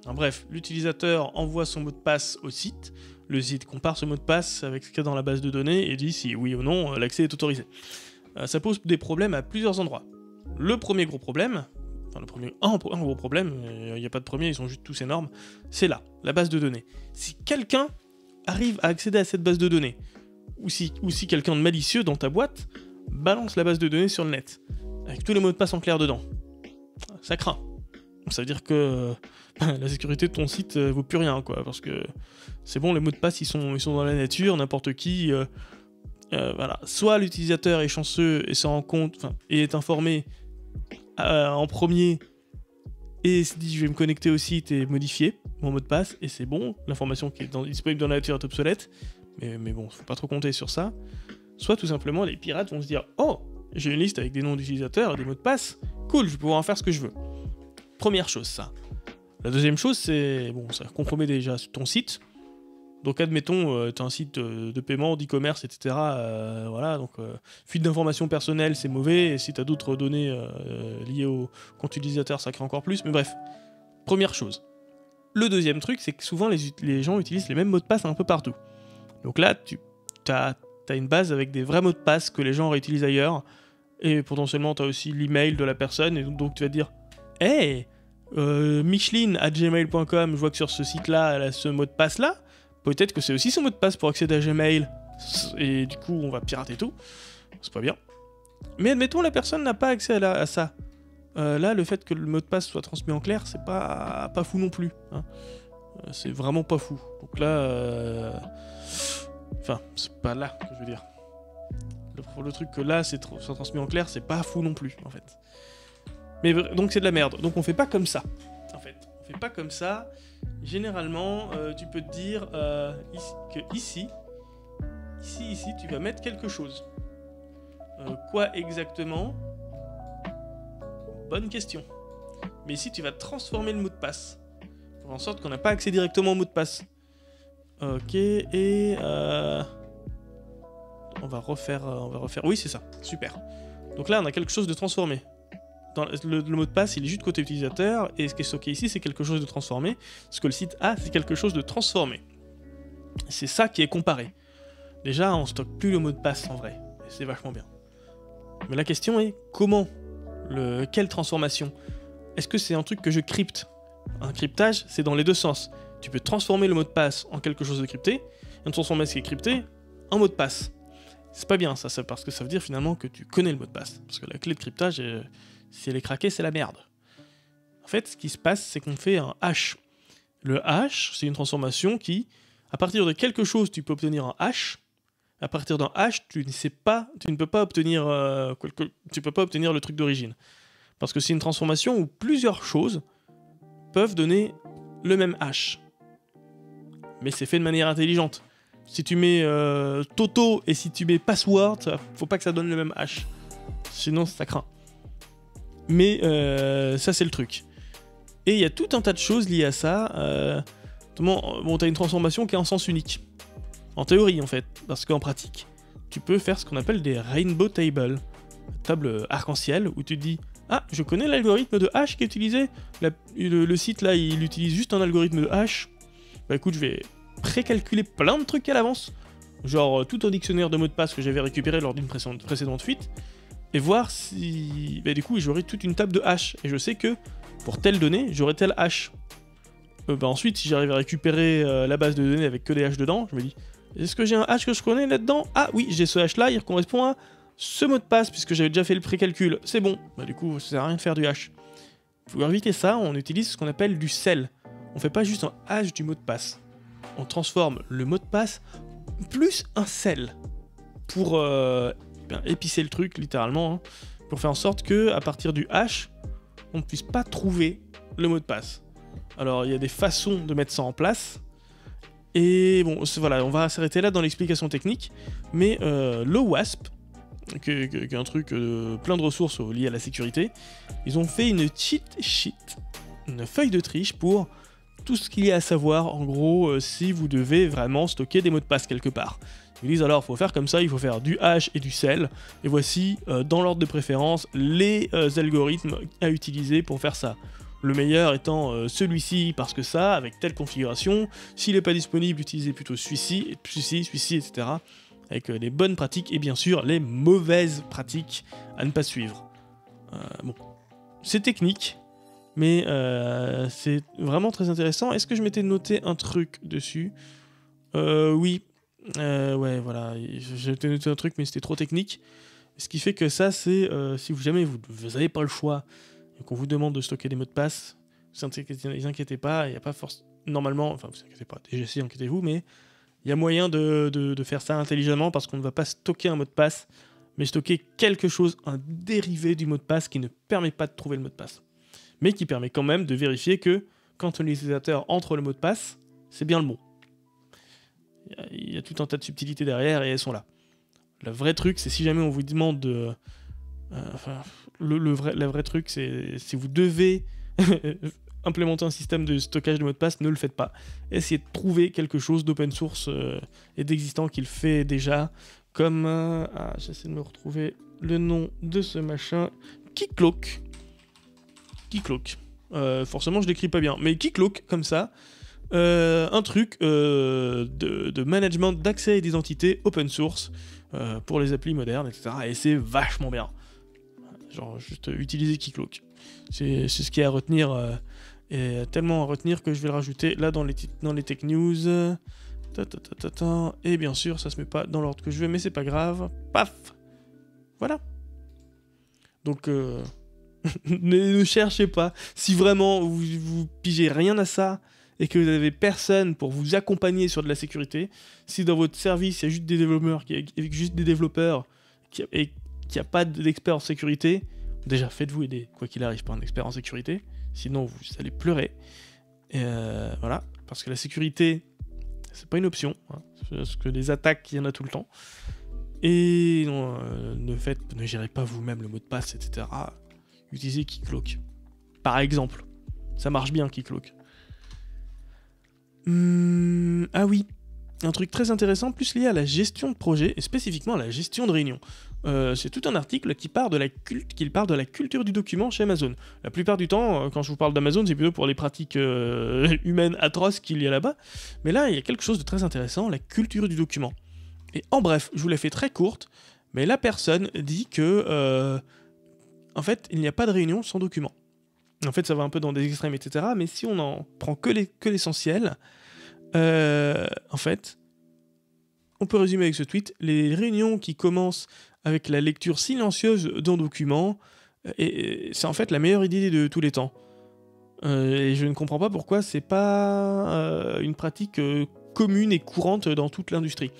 Alors, bref, l'utilisateur envoie son mot de passe au site. Le site compare ce mot de passe avec ce qu'il y a dans la base de données et dit si oui ou non l'accès est autorisé. Ça pose des problèmes à plusieurs endroits. Le premier gros problème, enfin un gros problème, il n'y a pas de premier, ils sont juste tous énormes, c'est là, la base de données. Si quelqu'un arrive à accéder à cette base de données, ou si quelqu'un de malicieux dans ta boîte balance la base de données sur le net, avec tous les mots de passe en clair dedans, ça craint. Ça veut dire que la sécurité de ton site vaut plus rien, quoi, parce que c'est bon, les mots de passe ils sont dans la nature, n'importe qui. Voilà. Soit l'utilisateur est chanceux et se rend compte, et est informé en premier et se dit je vais me connecter au site et modifier mon mot de passe et c'est bon, l'information qui est disponible dans la nature est obsolète, mais bon, faut pas trop compter sur ça. Soit tout simplement les pirates vont se dire oh, j'ai une liste avec des noms d'utilisateurs et des mots de passe, cool, je vais pouvoir en faire ce que je veux. Première chose, ça. La deuxième chose, c'est bon, ça compromet déjà ton site. Donc admettons, tu as un site de paiement, d'e-commerce, etc. Voilà, donc fuite d'informations personnelles, c'est mauvais. Et si tu as d'autres données liées au compte utilisateur, ça crée encore plus. Mais bref, première chose. Le deuxième truc, c'est que souvent les gens utilisent les mêmes mots de passe un peu partout. Donc là, tu as une base avec des vrais mots de passe que les gens réutilisent ailleurs. Et potentiellement, tu as aussi l'email de la personne. Et donc tu vas te dire hey, Micheline@gmail.com, je vois que sur ce site-là, elle a ce mot de passe-là. Peut-être que c'est aussi son mot de passe pour accéder à Gmail. Et du coup, on va pirater tout. C'est pas bien. Mais admettons, la personne n'a pas accès à ça. Là, le fait que le mot de passe soit transmis en clair, c'est pas fou non plus. Hein. C'est vraiment pas fou. Donc là... Enfin, c'est pas là que je veux dire. Le truc que là, c'est soit transmis en clair, c'est pas fou non plus, en fait. Mais donc c'est de la merde. Donc on fait pas comme ça, en fait. On fait pas comme ça. Généralement, tu peux te dire que ici, tu vas mettre quelque chose. Quoi exactement? Bonne question. Mais ici, tu vas transformer le mot de passe. Pour en sorte qu'on n'a pas accès directement au mot de passe. Ok, et... On va refaire... Oui, c'est ça. Super. Donc là, on a quelque chose de transformé. Le mot de passe, il est juste côté utilisateur, et ce qui est stocké ici, c'est quelque chose de transformé. Ce que le site a, c'est quelque chose de transformé. C'est ça qui est comparé. Déjà, on stocke plus le mot de passe en vrai, et c'est vachement bien. Mais la question est, comment? Quelle transformation? Est-ce que c'est un truc que je crypte? Un cryptage, c'est dans les deux sens. Tu peux transformer le mot de passe en quelque chose de crypté, et transformer ce qui est crypté en mot de passe. C'est pas bien ça, parce que ça veut dire finalement que tu connais le mot de passe. Parce que la clé de cryptage, si elle est craquée, c'est la merde. En fait, ce qui se passe, c'est qu'on fait un hash. Le hash, c'est une transformation qui, à partir de quelque chose, tu peux obtenir un hash. À partir d'un hash, tu ne peux pas obtenir le truc d'origine. Parce que c'est une transformation où plusieurs choses peuvent donner le même hash. Mais c'est fait de manière intelligente. Si tu mets Toto et si tu mets password, faut pas que ça donne le même hash. Sinon, ça craint. Mais ça, c'est le truc. Et il y a tout un tas de choses liées à ça. Bon, t'as une transformation qui est en sens unique. En théorie, en fait. Parce qu'en pratique, tu peux faire ce qu'on appelle des rainbow tables. Table arc-en-ciel, où tu te dis ah, je connais l'algorithme de hash qui est utilisé. Le site, là, il utilise juste un algorithme de hash. Bah écoute, je vais précalculer plein de trucs à l'avance. Genre tout un dictionnaire de mots de passe que j'avais récupéré lors d'une précédente fuite. Et voir si... Bah du coup, j'aurai toute une table de hash. Et je sais que pour telle donnée, j'aurai tel hash. Ensuite, si j'arrive à récupérer la base de données avec que des hash dedans, je me dis, est-ce que j'ai un hash que je connais là-dedans? Ah oui, j'ai ce hash là, il correspond à ce mot de passe, puisque j'avais déjà fait le précalcul. C'est bon. Bah du coup, ça sert à rien de faire du hash. Pour éviter ça, on utilise ce qu'on appelle du sel. On fait pas juste un hash du mot de passe. on transforme le mot de passe plus un sel pour épicer le truc, littéralement, hein, pour faire en sorte que à partir du hash, on ne puisse pas trouver le mot de passe. Alors, il y a des façons de mettre ça en place. Et bon, voilà, on va s'arrêter là dans l'explication technique. Mais l'OWASP, qui est un truc plein de ressources liées à la sécurité, ils ont fait une cheat sheet, une feuille de triche pour tout ce qu'il y a à savoir, en gros, si vous devez vraiment stocker des mots de passe quelque part. Ils disent alors, il faut faire comme ça, il faut faire du hash et du sel, et voici, dans l'ordre de préférence, les algorithmes à utiliser pour faire ça. Le meilleur étant celui-ci, parce que ça, avec telle configuration, s'il n'est pas disponible, utilisez plutôt celui-ci, etc. Avec les bonnes pratiques, et bien sûr, les mauvaises pratiques à ne pas suivre. Bon, c'est technique, mais c'est vraiment très intéressant. Est-ce que je m'étais noté un truc dessus? Oui. Ouais, voilà. J'ai noté un truc, mais c'était trop technique. Ce qui fait que ça, c'est si jamais vous n'avez pas le choix et qu'on vous demande de stocker des mots de passe, ne vous inquiétez pas, il n'y a pas forcément... Normalement, enfin, vous inquiétez pas, déjà si, inquiétez-vous, mais il y a moyen de faire ça intelligemment parce qu'on ne va pas stocker un mot de passe, mais stocker quelque chose, un dérivé du mot de passe qui ne permet pas de trouver le mot de passe. Mais qui permet quand même de vérifier que quand l'utilisateur entre le mot de passe, c'est bien le bon. Il y a tout un tas de subtilités derrière et elles sont là. Le vrai truc, c'est si jamais on vous demande de... le vrai truc, c'est si vous devez implémenter un système de stockage de mots de passe, ne le faites pas. Essayez de trouver quelque chose d'open source et d'existant qui le fait déjà, comme... j'essaie de me retrouver le nom de ce machin. Keycloak. Keycloak. Forcément, je l'écris pas bien, mais Keycloak, comme ça, un truc de management d'accès et d'identité open source pour les applis modernes, etc. Et c'est vachement bien. Genre, juste utiliser Keycloak. C'est ce qui est à retenir, et tellement à retenir que je vais le rajouter là dans les tech news. Et bien sûr, ça se met pas dans l'ordre que je veux, mais c'est pas grave. Paf! Voilà. Donc, ne cherchez pas. Si vraiment vous pigez rien à ça et que vous n'avez personne pour vous accompagner sur de la sécurité, si dans votre service il y a juste des développeurs, et qu'il n'y a pas d'experts en sécurité, déjà faites-vous aider, quoi qu'il arrive, par un expert en sécurité, sinon vous allez pleurer. Et voilà, parce que la sécurité, c'est pas une option, hein, parce que les attaques, il y en a tout le temps. Et non, ne gérez pas vous-même le mot de passe, etc. Utilisez Keycloak. Par exemple. Ça marche bien, Keycloak. Ah oui, un truc très intéressant, plus lié à la gestion de projet, et spécifiquement à la gestion de réunion. C'est tout un article qui parle de la culture du document chez Amazon. La plupart du temps, quand je vous parle d'Amazon, c'est plutôt pour les pratiques humaines atroces qu'il y a là-bas. Mais là, il y a quelque chose de très intéressant, la culture du document. Et en bref, je vous la fais très courte, mais la personne dit que, en fait, il n'y a pas de réunion sans document. En fait, ça va un peu dans des extrêmes, etc. Mais si on n'en prend que l'essentiel, en fait, on peut résumer avec ce tweet. Les réunions qui commencent avec la lecture silencieuse d'un document, c'est en fait la meilleure idée de tous les temps. Et je ne comprends pas pourquoi c'est pas une pratique commune et courante dans toute l'industrie.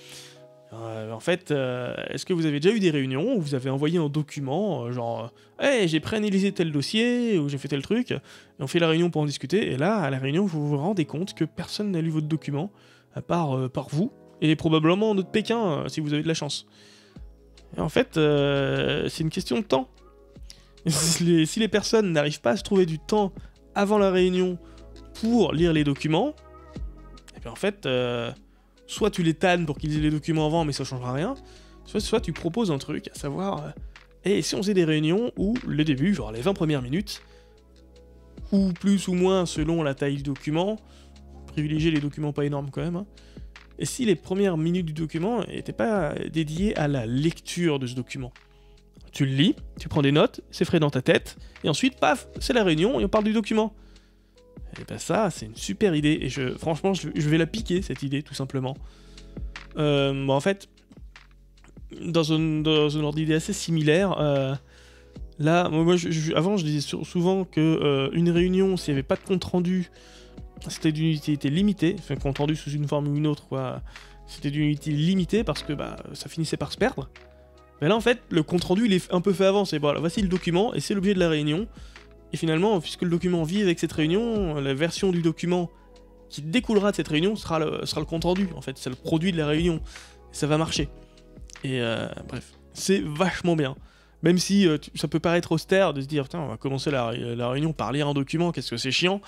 En fait, est-ce que vous avez déjà eu des réunions où vous avez envoyé un document, genre « Hey, j'ai préanalysé tel dossier » ou « J'ai fait tel truc », et on fait la réunion pour en discuter, et là, à la réunion, vous vous rendez compte que personne n'a lu votre document, à part par vous, et probablement notre Pékin, si vous avez de la chance. Et en fait, c'est une question de temps. Si les personnes n'arrivent pas à se trouver du temps avant la réunion pour lire les documents, et bien en fait... soit tu les tannes pour qu'ils aient les documents avant, mais ça changera rien, soit tu proposes un truc, à savoir, et si on faisait des réunions où, le début, genre les 20 premières minutes, ou plus ou moins selon la taille du document, privilégier les documents pas énormes quand même, hein, et si les premières minutes du document n'étaient pas dédiées à la lecture de ce document. Tu le lis, tu prends des notes, c'est frais dans ta tête, et ensuite, paf, c'est la réunion, et on parle du document. Et ben ça, c'est une super idée, et franchement, je vais la piquer, cette idée, tout simplement. Bon, en fait, dans un ordre d'idée assez similaire, là, moi avant, je disais souvent que une réunion, s'il n'y avait pas de compte-rendu, c'était d'une utilité limitée, enfin compte rendu sous une forme ou une autre, quoi. C'était d'une utilité limitée parce que bah, ça finissait par se perdre. Mais là, en fait, le compte rendu, il est un peu fait avant. C'est bon, là, voici le document et c'est l'objet de la réunion. Et finalement, puisque le document vit avec cette réunion, la version du document qui découlera de cette réunion sera le compte rendu. En fait, c'est le produit de la réunion. Et ça va marcher. Et bref, c'est vachement bien. Même si ça peut paraître austère de se dire, putain, on va commencer la réunion par lire un document, qu'est-ce que c'est chiant.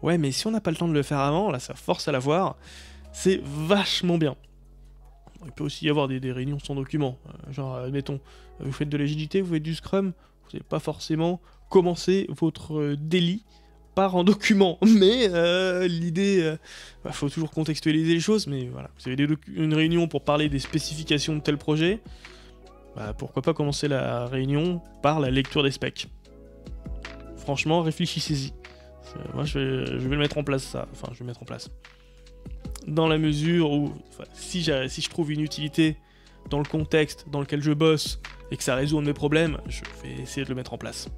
Ouais, mais si on n'a pas le temps de le faire avant, là, ça force à la voir. C'est vachement bien. Il peut aussi y avoir des réunions sans document. Genre, admettons, vous faites de l'agilité, vous faites du scrum, vous n'allez pas forcément commencer votre daily par un document. Mais l'idée, faut toujours contextualiser les choses, mais voilà. Vous avez une réunion pour parler des spécifications de tel projet, bah, pourquoi pas commencer la réunion par la lecture des specs. Franchement, réfléchissez-y. Moi, je vais le mettre en place, ça. Enfin, je vais le mettre en place. Dans la mesure où, si je trouve une utilité dans le contexte dans lequel je bosse et que ça résout un de mes problèmes, je vais essayer de le mettre en place.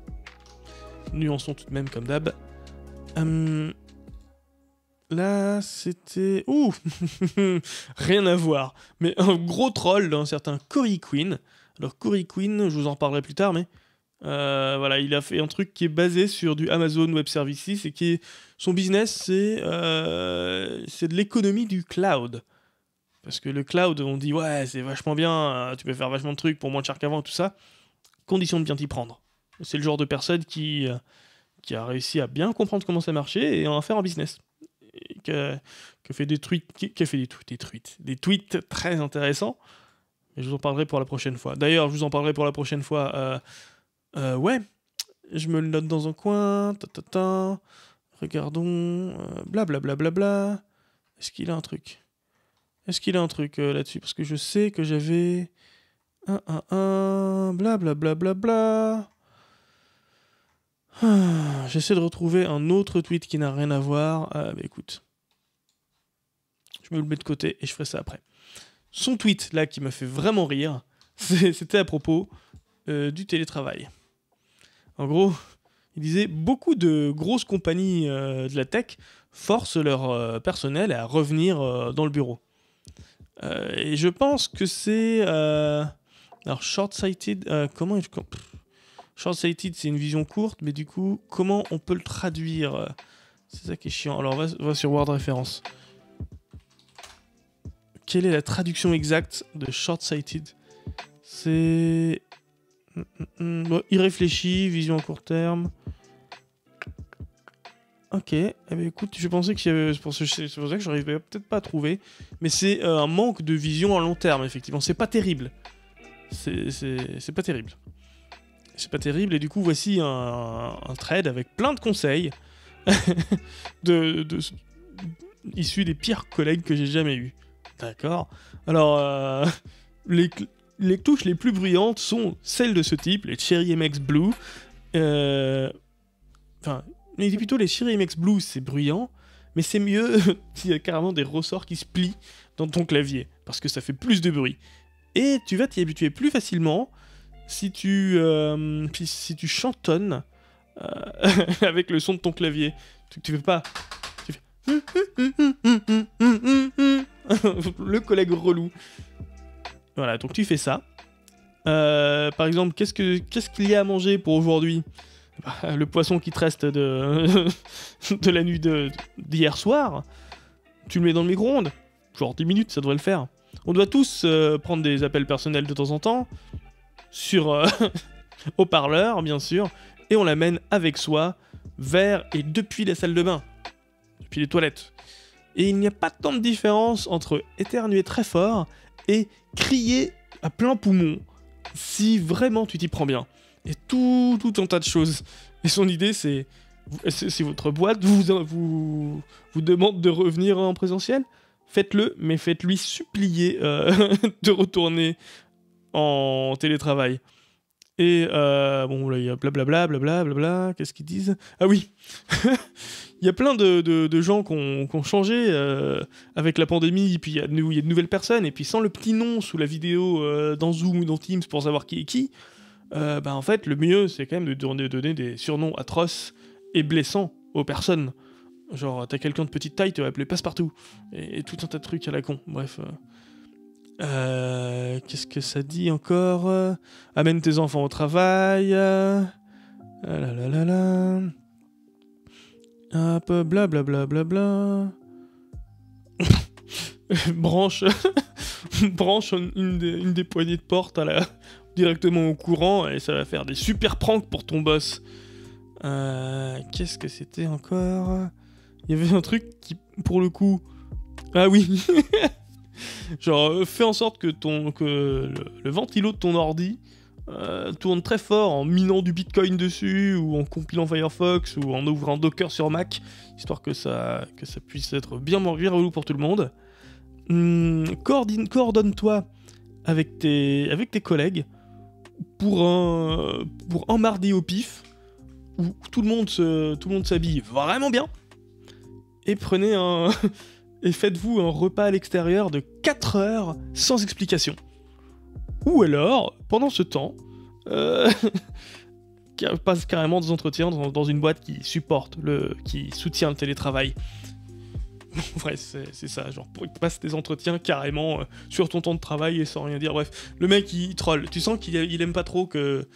Nuançons tout de même comme d'hab. Là, c'était... Ouh rien à voir. Mais un gros troll d'un certain Corey Quinn. Alors, Corey Quinn, je vous en reparlerai plus tard, mais... voilà, il a fait un truc qui est basé sur du Amazon Web Services et qui est... Son business, c'est de l'économie du cloud. Parce que le cloud, on dit, ouais, c'est vachement bien, tu peux faire vachement de trucs pour moins cher qu'avant, tout ça. Condition de bien t'y prendre. C'est le genre de personne qui a réussi à bien comprendre comment ça marchait et à en faire un business. Et qui a fait des tweets très intéressants. Et je vous en parlerai pour la prochaine fois. D'ailleurs, je vous en parlerai pour la prochaine fois. Ouais, je me le note dans un coin. Regardons. Blablabla. Est-ce qu'il a un truc là-dessus? Parce que je sais que j'avais. Blablabla. J'essaie de retrouver un autre tweet qui n'a rien à voir. Bah écoute. Je me le mets de côté et je ferai ça après. Son tweet, là, qui m'a fait vraiment rire, c'était à propos du télétravail. En gros, il disait « Beaucoup de grosses compagnies de la tech forcent leur personnel à revenir dans le bureau. Et je pense que c'est... alors, short-sighted... short-sighted, c'est une vision courte, mais du coup, comment on peut le traduire? C'est ça qui est chiant. Alors, on va sur Word Référence. Quelle est la traduction exacte de short-sighted? C'est... irréfléchi, vision à court terme. Ok, eh bien, écoute, je pensais qu'il y avait... C'est pour ça que j'arrivais peut-être pas à trouver. Mais c'est un manque de vision à long terme, effectivement. C'est pas terrible. C'est pas terrible. C'est pas terrible, et du coup, voici un thread avec plein de conseils issus des pires collègues que j'ai jamais eus. D'accord. Alors, les touches les plus bruyantes sont celles de ce type, les Cherry MX Blue. Enfin, mais plutôt les Cherry MX Blue, c'est bruyant, mais c'est mieux s'il y a carrément des ressorts qui se plient dans ton clavier, parce que ça fait plus de bruit. Et tu vas t'y habituer plus facilement si tu chantonnes avec le son de ton clavier. Tu fais pas... Tu fais... le collègue relou. Voilà, donc tu fais ça. Par exemple, qu'est-ce qu'il y a à manger pour aujourd'hui? Bah, le poisson qui te reste de la nuit d'hier soir, tu le mets dans le micro-ondes. Genre 10 minutes, ça devrait le faire. On doit tous prendre des appels personnels de temps en temps, sur haut-parleur, bien sûr, et on l'amène avec soi vers et depuis la salle de bain, depuis les toilettes. Et il n'y a pas tant de différence entre éternuer très fort et crier à plein poumon, si vraiment tu t'y prends bien. Et tout un tas de choses. Et son idée, c'est si votre boîte vous demande de revenir en présentiel, faites-le, mais faites-lui supplier de retourner en télétravail. Et bon, là, il y a blablabla, qu'est-ce qu'ils disent? Ah oui. Il y a plein de gens qui ont changé avec la pandémie, puis il y a de nouvelles personnes, et puis sans le petit nom sous la vidéo dans Zoom ou dans Teams pour savoir qui est qui, en fait, le mieux, c'est quand même de donner des surnoms atroces et blessants aux personnes. Genre, t'as quelqu'un de petite taille, tu vas appeler passe-partout. Et tout un tas de trucs à la con. Bref. Qu'est-ce que ça dit encore? Amène tes enfants au travail. Ah là là là là. Hop, blablabla. Bla bla bla. branche une des poignées de porte directement au courant et ça va faire des super pranks pour ton boss. Qu'est-ce que c'était encore? Il y avait un truc qui, pour le coup... Ah oui. Genre, fais en sorte que le ventilo de ton ordi tourne très fort en minant du Bitcoin dessus, ou en compilant Firefox, ou en ouvrant Docker sur Mac, histoire que ça puisse être bien relou pour tout le monde. Coordonne-toi avec tes collègues pour un mardi au pif, où tout le monde s'habille vraiment bien, et et faites-vous un repas à l'extérieur de 4 heures sans explication. Ou alors, pendant ce temps, passe carrément des entretiens dans une boîte qui soutient le télétravail. Ouais, c'est ça, genre, il passe des entretiens carrément sur ton temps de travail et sans rien dire. Bref, le mec il troll. Tu sens qu'il aime pas trop que...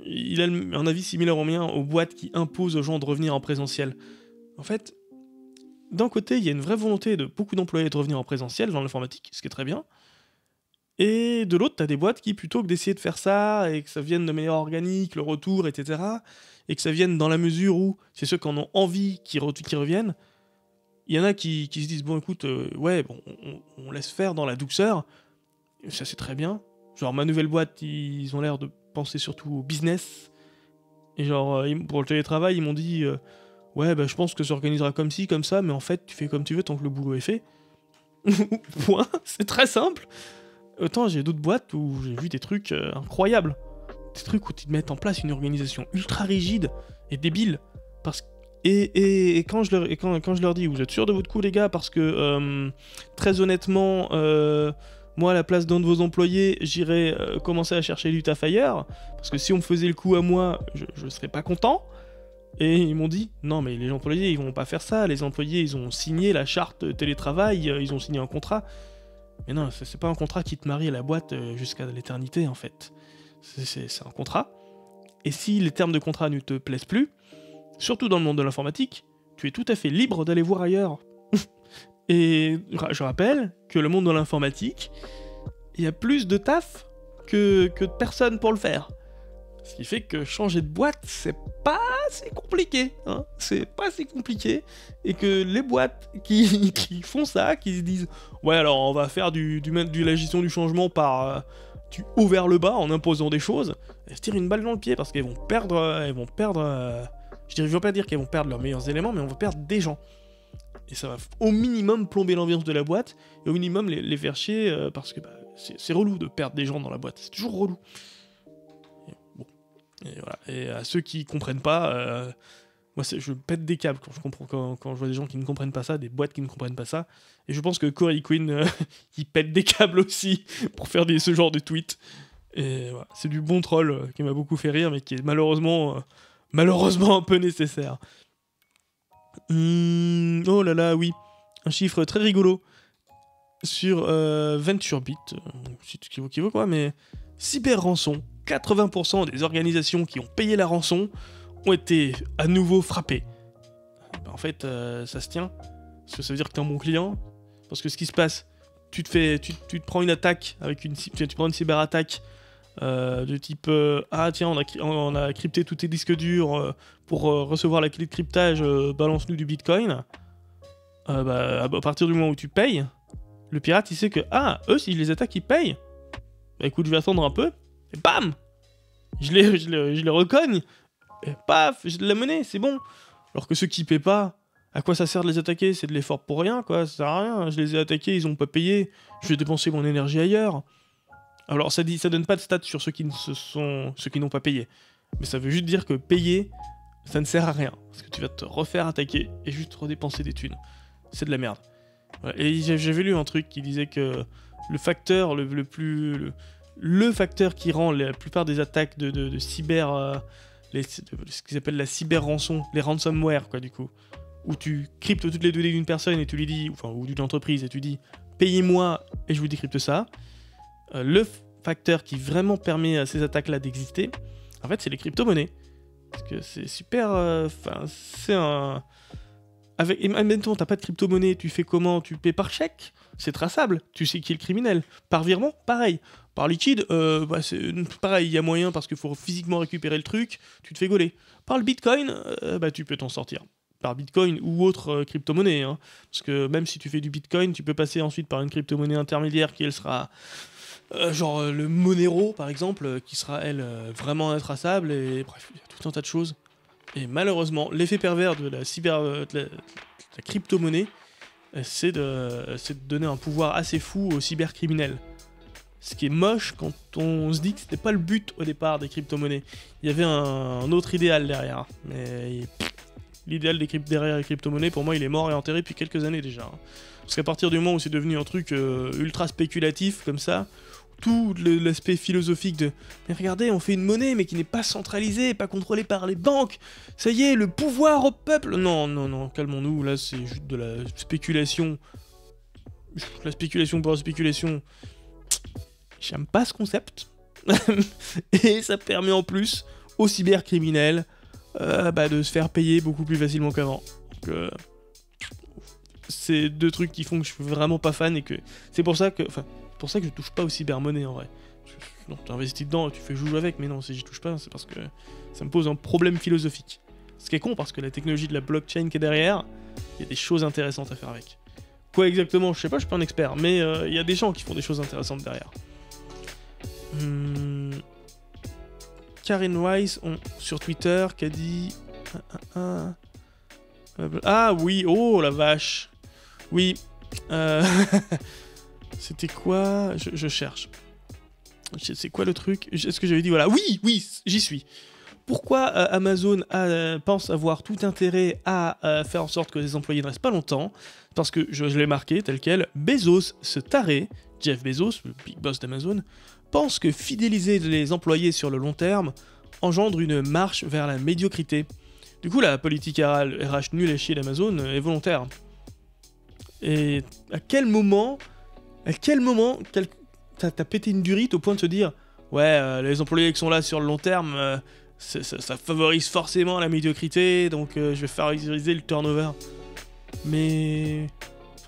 Il a un avis similaire au mien aux boîtes qui imposent aux gens de revenir en présentiel. En fait, d'un côté, il y a une vraie volonté de beaucoup d'employés de revenir en présentiel dans l'informatique, ce qui est très bien. Et de l'autre, t'as des boîtes qui, plutôt que d'essayer de faire ça, et que ça vienne de manière organique, le retour, etc., et que ça vienne dans la mesure où c'est ceux qui en ont envie qui reviennent, il y en a qui se disent, bon écoute, on laisse faire dans la douceur, et ça c'est très bien. Genre ma nouvelle boîte, ils ont l'air de penser surtout au business, et genre pour le télétravail, ils m'ont dit, je pense que ça s'organisera comme ci, comme ça, mais en fait tu fais comme tu veux tant que le boulot est fait. Point, c'est très simple. Autant j'ai d'autres boîtes où j'ai vu des trucs incroyables. Des trucs où ils mettent en place une organisation ultra rigide et débile. Et quand je leur dis, vous êtes sûrs de votre coup les gars, parce que très honnêtement, moi à la place d'un de vos employés, j'irais commencer à chercher du taf ailleurs, parce que si on me faisait le coup à moi, je serais pas content. Et ils m'ont dit, non mais les employés ils vont pas faire ça, les employés ils ont signé la charte télétravail, ils ont signé un contrat. Mais non, c'est pas un contrat qui te marie à la boîte jusqu'à l'éternité en fait. C'est un contrat. Et si les termes de contrat ne te plaisent plus, surtout dans le monde de l'informatique, tu es tout à fait libre d'aller voir ailleurs. Et je rappelle que le monde de l'informatique, il y a plus de taf que de personnes pour le faire. Ce qui fait que changer de boîte, c'est pas assez compliqué. Hein, c'est pas assez compliqué. Et que les boîtes qui font ça, qui se disent « Ouais, alors on va faire de la gestion du changement par du haut vers le bas en imposant des choses », elles se tirent une balle dans le pied parce qu'elles vont perdre... je ne veux pas dire qu'elles vont perdre leurs meilleurs éléments, mais on va perdre des gens. Et ça va au minimum plomber l'ambiance de la boîte, et au minimum les faire chier, parce que c'est relou de perdre des gens dans la boîte. C'est toujours relou. Et voilà. Et à ceux qui comprennent pas, moi je pète des câbles quand je vois des gens qui ne comprennent pas ça, des boîtes qui ne comprennent pas ça. Et je pense que Corey Quinn, il pète des câbles aussi pour faire ce genre de tweet. Et voilà. C'est du bon troll qui m'a beaucoup fait rire, mais qui est malheureusement un peu nécessaire. Oh là là, oui. Un chiffre très rigolo sur VentureBeat, c'est qui vaut quoi, mais cyber-rançon. 80% des organisations qui ont payé la rançon ont été à nouveau frappées. En fait, ça se tient. Parce que ça veut dire que t'es un bon client. Parce que ce qui se passe, tu te prends une attaque tu prends une cyberattaque de type ah tiens, on a crypté tous tes disques durs pour recevoir la clé de cryptage, balance-nous du Bitcoin. À partir du moment où tu payes, le pirate il sait que eux s'ils les attaquent ils payent. Bah écoute, je vais attendre un peu. Et bam, je les recogne, et paf, j'ai de la monnaie, c'est bon. Alors que ceux qui paient pas, à quoi ça sert de les attaquer? C'est de l'effort pour rien, quoi, ça sert à rien. Je les ai attaqués, ils ont pas payé, je vais dépenser mon énergie ailleurs. Alors ça donne pas de stats sur ceux qui n'ont pas payé. Mais ça veut juste dire que payer, ça ne sert à rien. Parce que tu vas te refaire attaquer et juste redépenser des thunes. C'est de la merde. Voilà. Et j'avais lu un truc qui disait que le facteur le facteur qui rend la plupart des attaques de cyber... ce qu'ils appellent la cyber-rançon, les ransomware, quoi, du coup. où tu cryptes toutes les données d'une personne et tu lui dis, enfin, ou d'une entreprise, et tu dis payez-moi et je vous décrypte ça, le facteur qui vraiment permet à ces attaques-là d'exister, en fait, c'est les crypto-monnaies. Parce que c'est super... Enfin, c'est un... Avec, admettons, t'as pas de crypto-monnaie, tu fais comment? Tu paies par chèque? C'est traçable, tu sais qui est le criminel. Par virement? Pareil. Par liquide? C'est pareil, il y a moyen parce qu'il faut physiquement récupérer le truc, tu te fais gauler. Par le bitcoin, tu peux t'en sortir. Par bitcoin ou autre crypto-monnaie. Hein. Parce que même si tu fais du bitcoin, tu peux passer ensuite par une crypto-monnaie intermédiaire qui, elle, sera... genre le Monero, par exemple, qui sera, elle, vraiment intraçable. Et bref, il y a tout un tas de choses. Et malheureusement, l'effet pervers de la la crypto-monnaie, c'est de donner un pouvoir assez fou aux cybercriminels. Ce qui est moche quand on se dit que c'était pas le but au départ des crypto-monnaies. Il y avait un autre idéal derrière. Mais l'idéal derrière les crypto-monnaies, pour moi, il est mort et enterré depuis quelques années déjà. Parce qu'à partir du moment où c'est devenu un truc ultra spéculatif comme ça, tout l'aspect philosophique de « Mais regardez, on fait une monnaie, mais qui n'est pas centralisée, pas contrôlée par les banques. Ça y est, le pouvoir au peuple !» Non, non, non, calmons-nous, là c'est juste de la spéculation. La spéculation pour la spéculation. J'aime pas ce concept. Et ça permet en plus aux cybercriminels de se faire payer beaucoup plus facilement qu'avant. Donc, c'est deux trucs qui font que je suis vraiment pas fan et que... C'est pour ça que... Enfin, pour ça que je touche pas aux cybermonnaies en vrai. Non, tu investis dedans, tu fais jouer avec, mais non, si j'y touche pas, c'est parce que ça me pose un problème philosophique. Ce qui est con parce que la technologie de la blockchain qui est derrière, il y a des choses intéressantes à faire avec. Quoi exactement, je sais pas, je suis pas un expert, mais il y a des gens qui font des choses intéressantes derrière. Karen Wise sur Twitter qui a dit... Ah oui, oh la vache. Oui. C'était quoi? Je cherche. C'est quoi le truc? Est-ce que j'avais dit voilà? Oui, oui, j'y suis. Pourquoi Amazon pense avoir tout intérêt à faire en sorte que les employés ne restent pas longtemps? Parce que, je l'ai marqué tel quel, Bezos, ce taré, Jeff Bezos, le big boss d'Amazon, pense que fidéliser les employés sur le long terme engendre une marche vers la médiocrité. Du coup, la politique RH nulle et chier d'Amazon est volontaire. Et à quel moment t'as pété une durite au point de se dire ouais, les employés qui sont là sur le long terme, ça favorise forcément la médiocrité, donc je vais favoriser le turnover. Mais...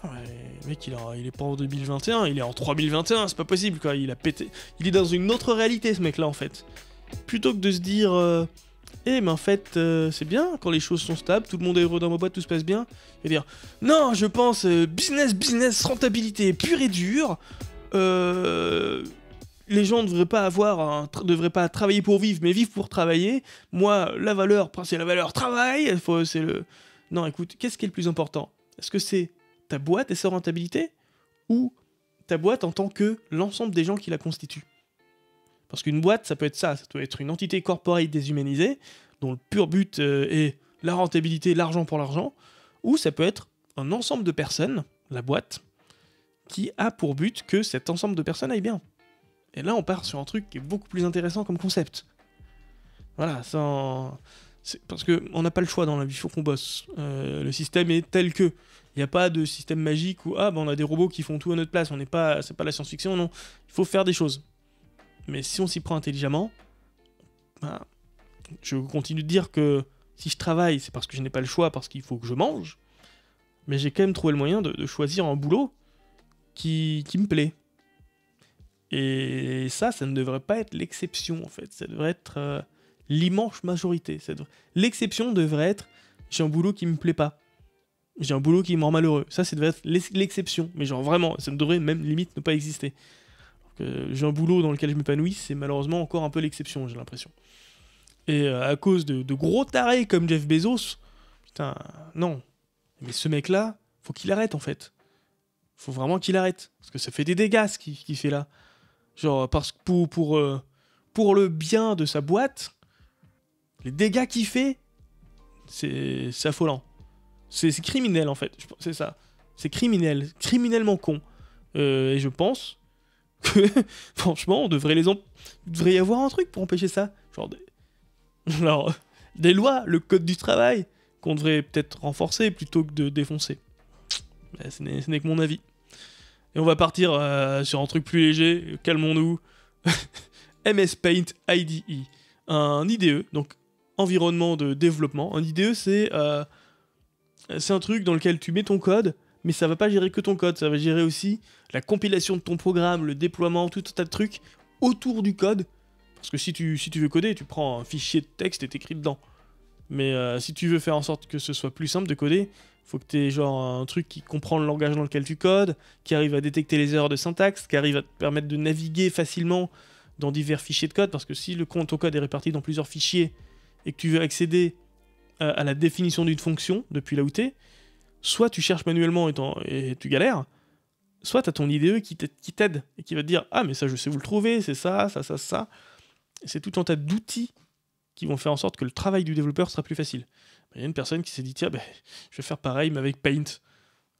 le mec, il est pas en 2021, il est en 3021, c'est pas possible quoi, il a pété... Il est dans une autre réalité ce mec là en fait. Plutôt que de se dire... mais en fait, c'est bien quand les choses sont stables, tout le monde est heureux dans ma boîte, tout se passe bien. Et dire, non, je pense business, rentabilité pure et dure. Les gens ne devraient pas travailler pour vivre, mais vivre pour travailler. Moi, la valeur, c'est la valeur travail. C'est le... Non, écoute, qu'est-ce qui est le plus important? Est-ce que c'est ta boîte et sa rentabilité, ou ta boîte en tant que l'ensemble des gens qui la constituent? Parce qu'une boîte, ça peut être ça peut être une entité corporate déshumanisée, dont le pur but est la rentabilité, l'argent pour l'argent, ou ça peut être un ensemble de personnes, la boîte, qui a pour but que cet ensemble de personnes aille bien. Et là, on part sur un truc qui est beaucoup plus intéressant comme concept. Voilà, parce qu'on n'a pas le choix dans la vie, il faut qu'on bosse. Le système est tel que. Il n'y a pas de système magique où on a des robots qui font tout à notre place, c'est pas la science-fiction, non. Il faut faire des choses. Mais si on s'y prend intelligemment, je continue de dire que si je travaille, c'est parce que je n'ai pas le choix, parce qu'il faut que je mange. Mais j'ai quand même trouvé le moyen de choisir un boulot qui me plaît. Et ça ne devrait pas être l'exception, en fait. Ça devrait être l'immense majorité. L'exception devrait être j'ai un boulot qui me plaît pas. J'ai un boulot qui me rend malheureux. Ça devrait être l'exception. Mais genre vraiment, ça ne devrait même limite ne pas exister. J'ai un boulot dans lequel je m'épanouis, c'est malheureusement encore un peu l'exception, j'ai l'impression. Et à cause de gros tarés comme Jeff Bezos, putain, non. Mais ce mec-là, faut qu'il arrête en fait. Faut vraiment qu'il arrête. Parce que ça fait des dégâts ce qu'il fait là. Genre, parce que pour le bien de sa boîte, les dégâts qu'il fait, c'est affolant. C'est criminel en fait, c'est ça. C'est criminellement con. Et je pense que, franchement, il devrait y avoir un truc pour empêcher ça. Genre, des lois, le code du travail, qu'on devrait peut-être renforcer plutôt que de défoncer. Mais ce n'est que mon avis. Et on va partir sur un truc plus léger, calmons-nous. MS Paint IDE, un IDE, donc environnement de développement. Un IDE, c'est un truc dans lequel tu mets ton code, mais ça va pas gérer que ton code, ça va gérer aussi la compilation de ton programme, le déploiement, tout un tas de trucs autour du code. Parce que si tu veux coder, tu prends un fichier de texte et t'écris dedans. Mais si tu veux faire en sorte que ce soit plus simple de coder, faut que tu aies genre un truc qui comprend le langage dans lequel tu codes, qui arrive à détecter les erreurs de syntaxe, qui arrive à te permettre de naviguer facilement dans divers fichiers de code, parce que si ton code est réparti dans plusieurs fichiers et que tu veux accéder à la définition d'une fonction depuis là où t'es, soit tu cherches manuellement et tu galères, soit tu as ton IDE qui t'aide et qui va te dire « Ah, mais ça, je sais où le trouver, c'est ça, ça, ça, ça. » Et c'est tout un tas d'outils qui vont faire en sorte que le travail du développeur sera plus facile. Il y a une personne qui s'est dit « Tiens, je vais faire pareil, mais avec Paint. »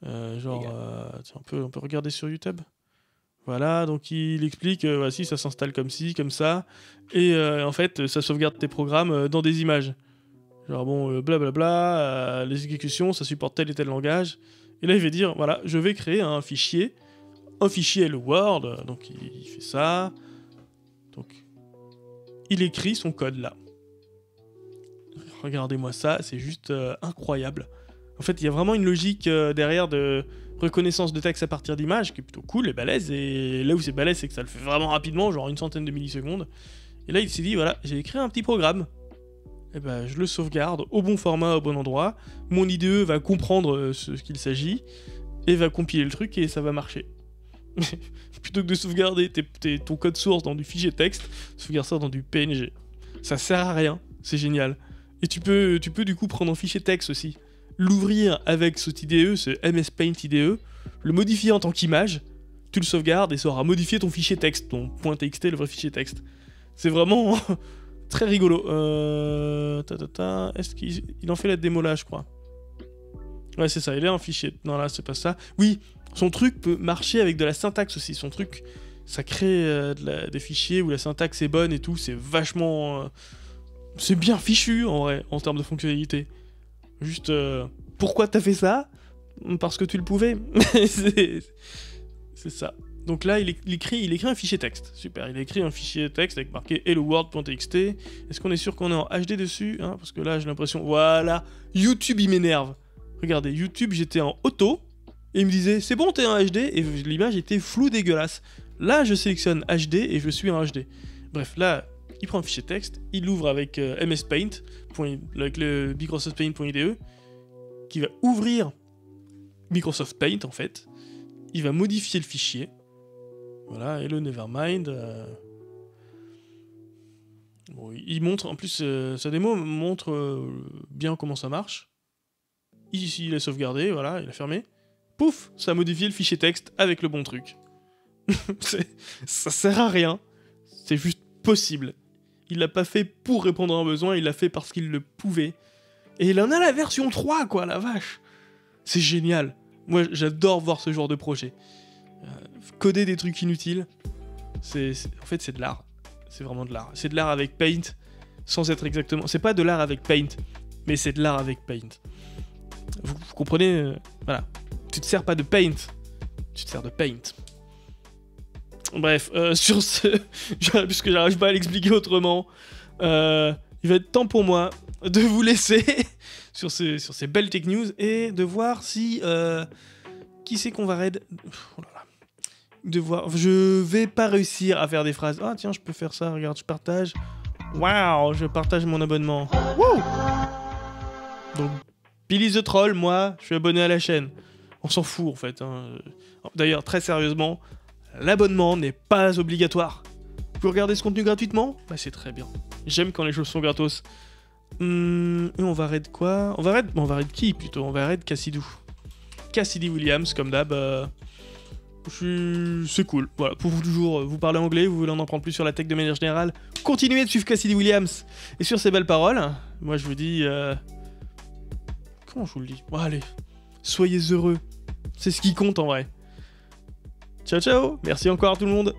On peut regarder sur YouTube. Voilà, donc il explique, voici, ça s'installe comme ci, comme ça, et en fait, ça sauvegarde tes programmes dans des images. Genre bon, blablabla, les exécutions, ça supporte tel et tel langage. Et là, il va dire, voilà, je vais créer un fichier Hello World, donc il fait ça. Donc, il écrit son code là. Regardez-moi ça, c'est juste incroyable. En fait, il y a vraiment une logique derrière de reconnaissance de texte à partir d'images qui est plutôt cool et balèze. Et là où c'est balèze, c'est que ça le fait vraiment rapidement, genre une centaine de millisecondes. Et là, il s'est dit, voilà, j'ai écrit un petit programme. Et je le sauvegarde au bon format, au bon endroit. Mon IDE va comprendre ce qu'il s'agit et va compiler le truc et ça va marcher. Plutôt que de sauvegarder ton code source dans du fichier texte, sauvegarde ça dans du PNG. Ça sert à rien, c'est génial. Et tu peux du coup prendre un fichier texte aussi, l'ouvrir avec cet IDE, ce MS Paint IDE, le modifier en tant qu'image, tu le sauvegardes et ça aura modifié ton fichier texte, ton .txt, le vrai fichier texte. C'est vraiment très rigolo. Est-ce qu'il en fait la démo là, je crois? Ouais, c'est ça, il est un fichier. Non, là, c'est pas ça. Oui, son truc peut marcher avec de la syntaxe aussi. Son truc, ça crée des fichiers où la syntaxe est bonne et tout. C'est vachement... c'est bien fichu, en vrai, en termes de fonctionnalité. Juste, pourquoi t'as fait ça? Parce que tu le pouvais. C'est ça. Donc là, il écrit un fichier texte. Super, il a écrit un fichier texte avec marqué helloworld.txt. Est-ce qu'on est sûr qu'on est en HD dessus, hein? Parce que là, j'ai l'impression... Voilà, YouTube, il m'énerve. Regardez, YouTube, j'étais en auto, et il me disait, c'est bon, t'es en HD, et l'image était floue, dégueulasse. Là, je sélectionne HD, et je suis en HD. Bref, là, il prend un fichier texte, il l'ouvre avec MS Paint, avec le Microsoft Paint.ide, qui va ouvrir Microsoft Paint, en fait. Il va modifier le fichier. Voilà, Hello Nevermind. Bon, il montre, en plus, sa démo montre bien comment ça marche. Ici, il a sauvegardé, voilà, il a fermé. Pouf, ça a modifié le fichier texte avec le bon truc. Ça sert à rien. C'est juste possible. Il l'a pas fait pour répondre à un besoin, il l'a fait parce qu'il le pouvait. Et il en a la version 3, quoi, la vache. C'est génial. Moi, j'adore voir ce genre de projet. Coder des trucs inutiles, en fait, c'est de l'art. C'est vraiment de l'art. C'est de l'art avec Paint, sans être exactement... C'est pas de l'art avec Paint, mais c'est de l'art avec Paint. Vous comprenez, voilà. Tu te sers pas de Paint, tu te sers de Paint. Bref, sur ce... puisque j'arrive pas à l'expliquer autrement, il va être temps pour moi de vous laisser sur ces belles tech news et de voir si... qui c'est qu'on va raid? Oh là là. De voir... Je vais pas réussir à faire des phrases. Ah tiens, je peux faire ça, regarde, je partage. Waouh, je partage mon abonnement. Wouh. Donc, Billy the Troll, moi, je suis abonné à la chaîne. On s'en fout, en fait. Hein. D'ailleurs, très sérieusement, l'abonnement n'est pas obligatoire. Vous pouvez regarder ce contenu gratuitement? Bah, c'est très bien. J'aime quand les choses sont gratos. Et on va raid quoi? On va raid qui, plutôt? On va raid Cassidou. Cassidy Williams, comme d'hab. C'est cool. Voilà, pour vous toujours, vous parlez anglais, vous voulez en apprendre plus sur la tech de manière générale, continuez de suivre Cassidy Williams. Et sur ces belles paroles, moi je vous dis... Comment je vous le dis? Bon, allez, soyez heureux. C'est ce qui compte en vrai. Ciao ciao, merci encore à tout le monde.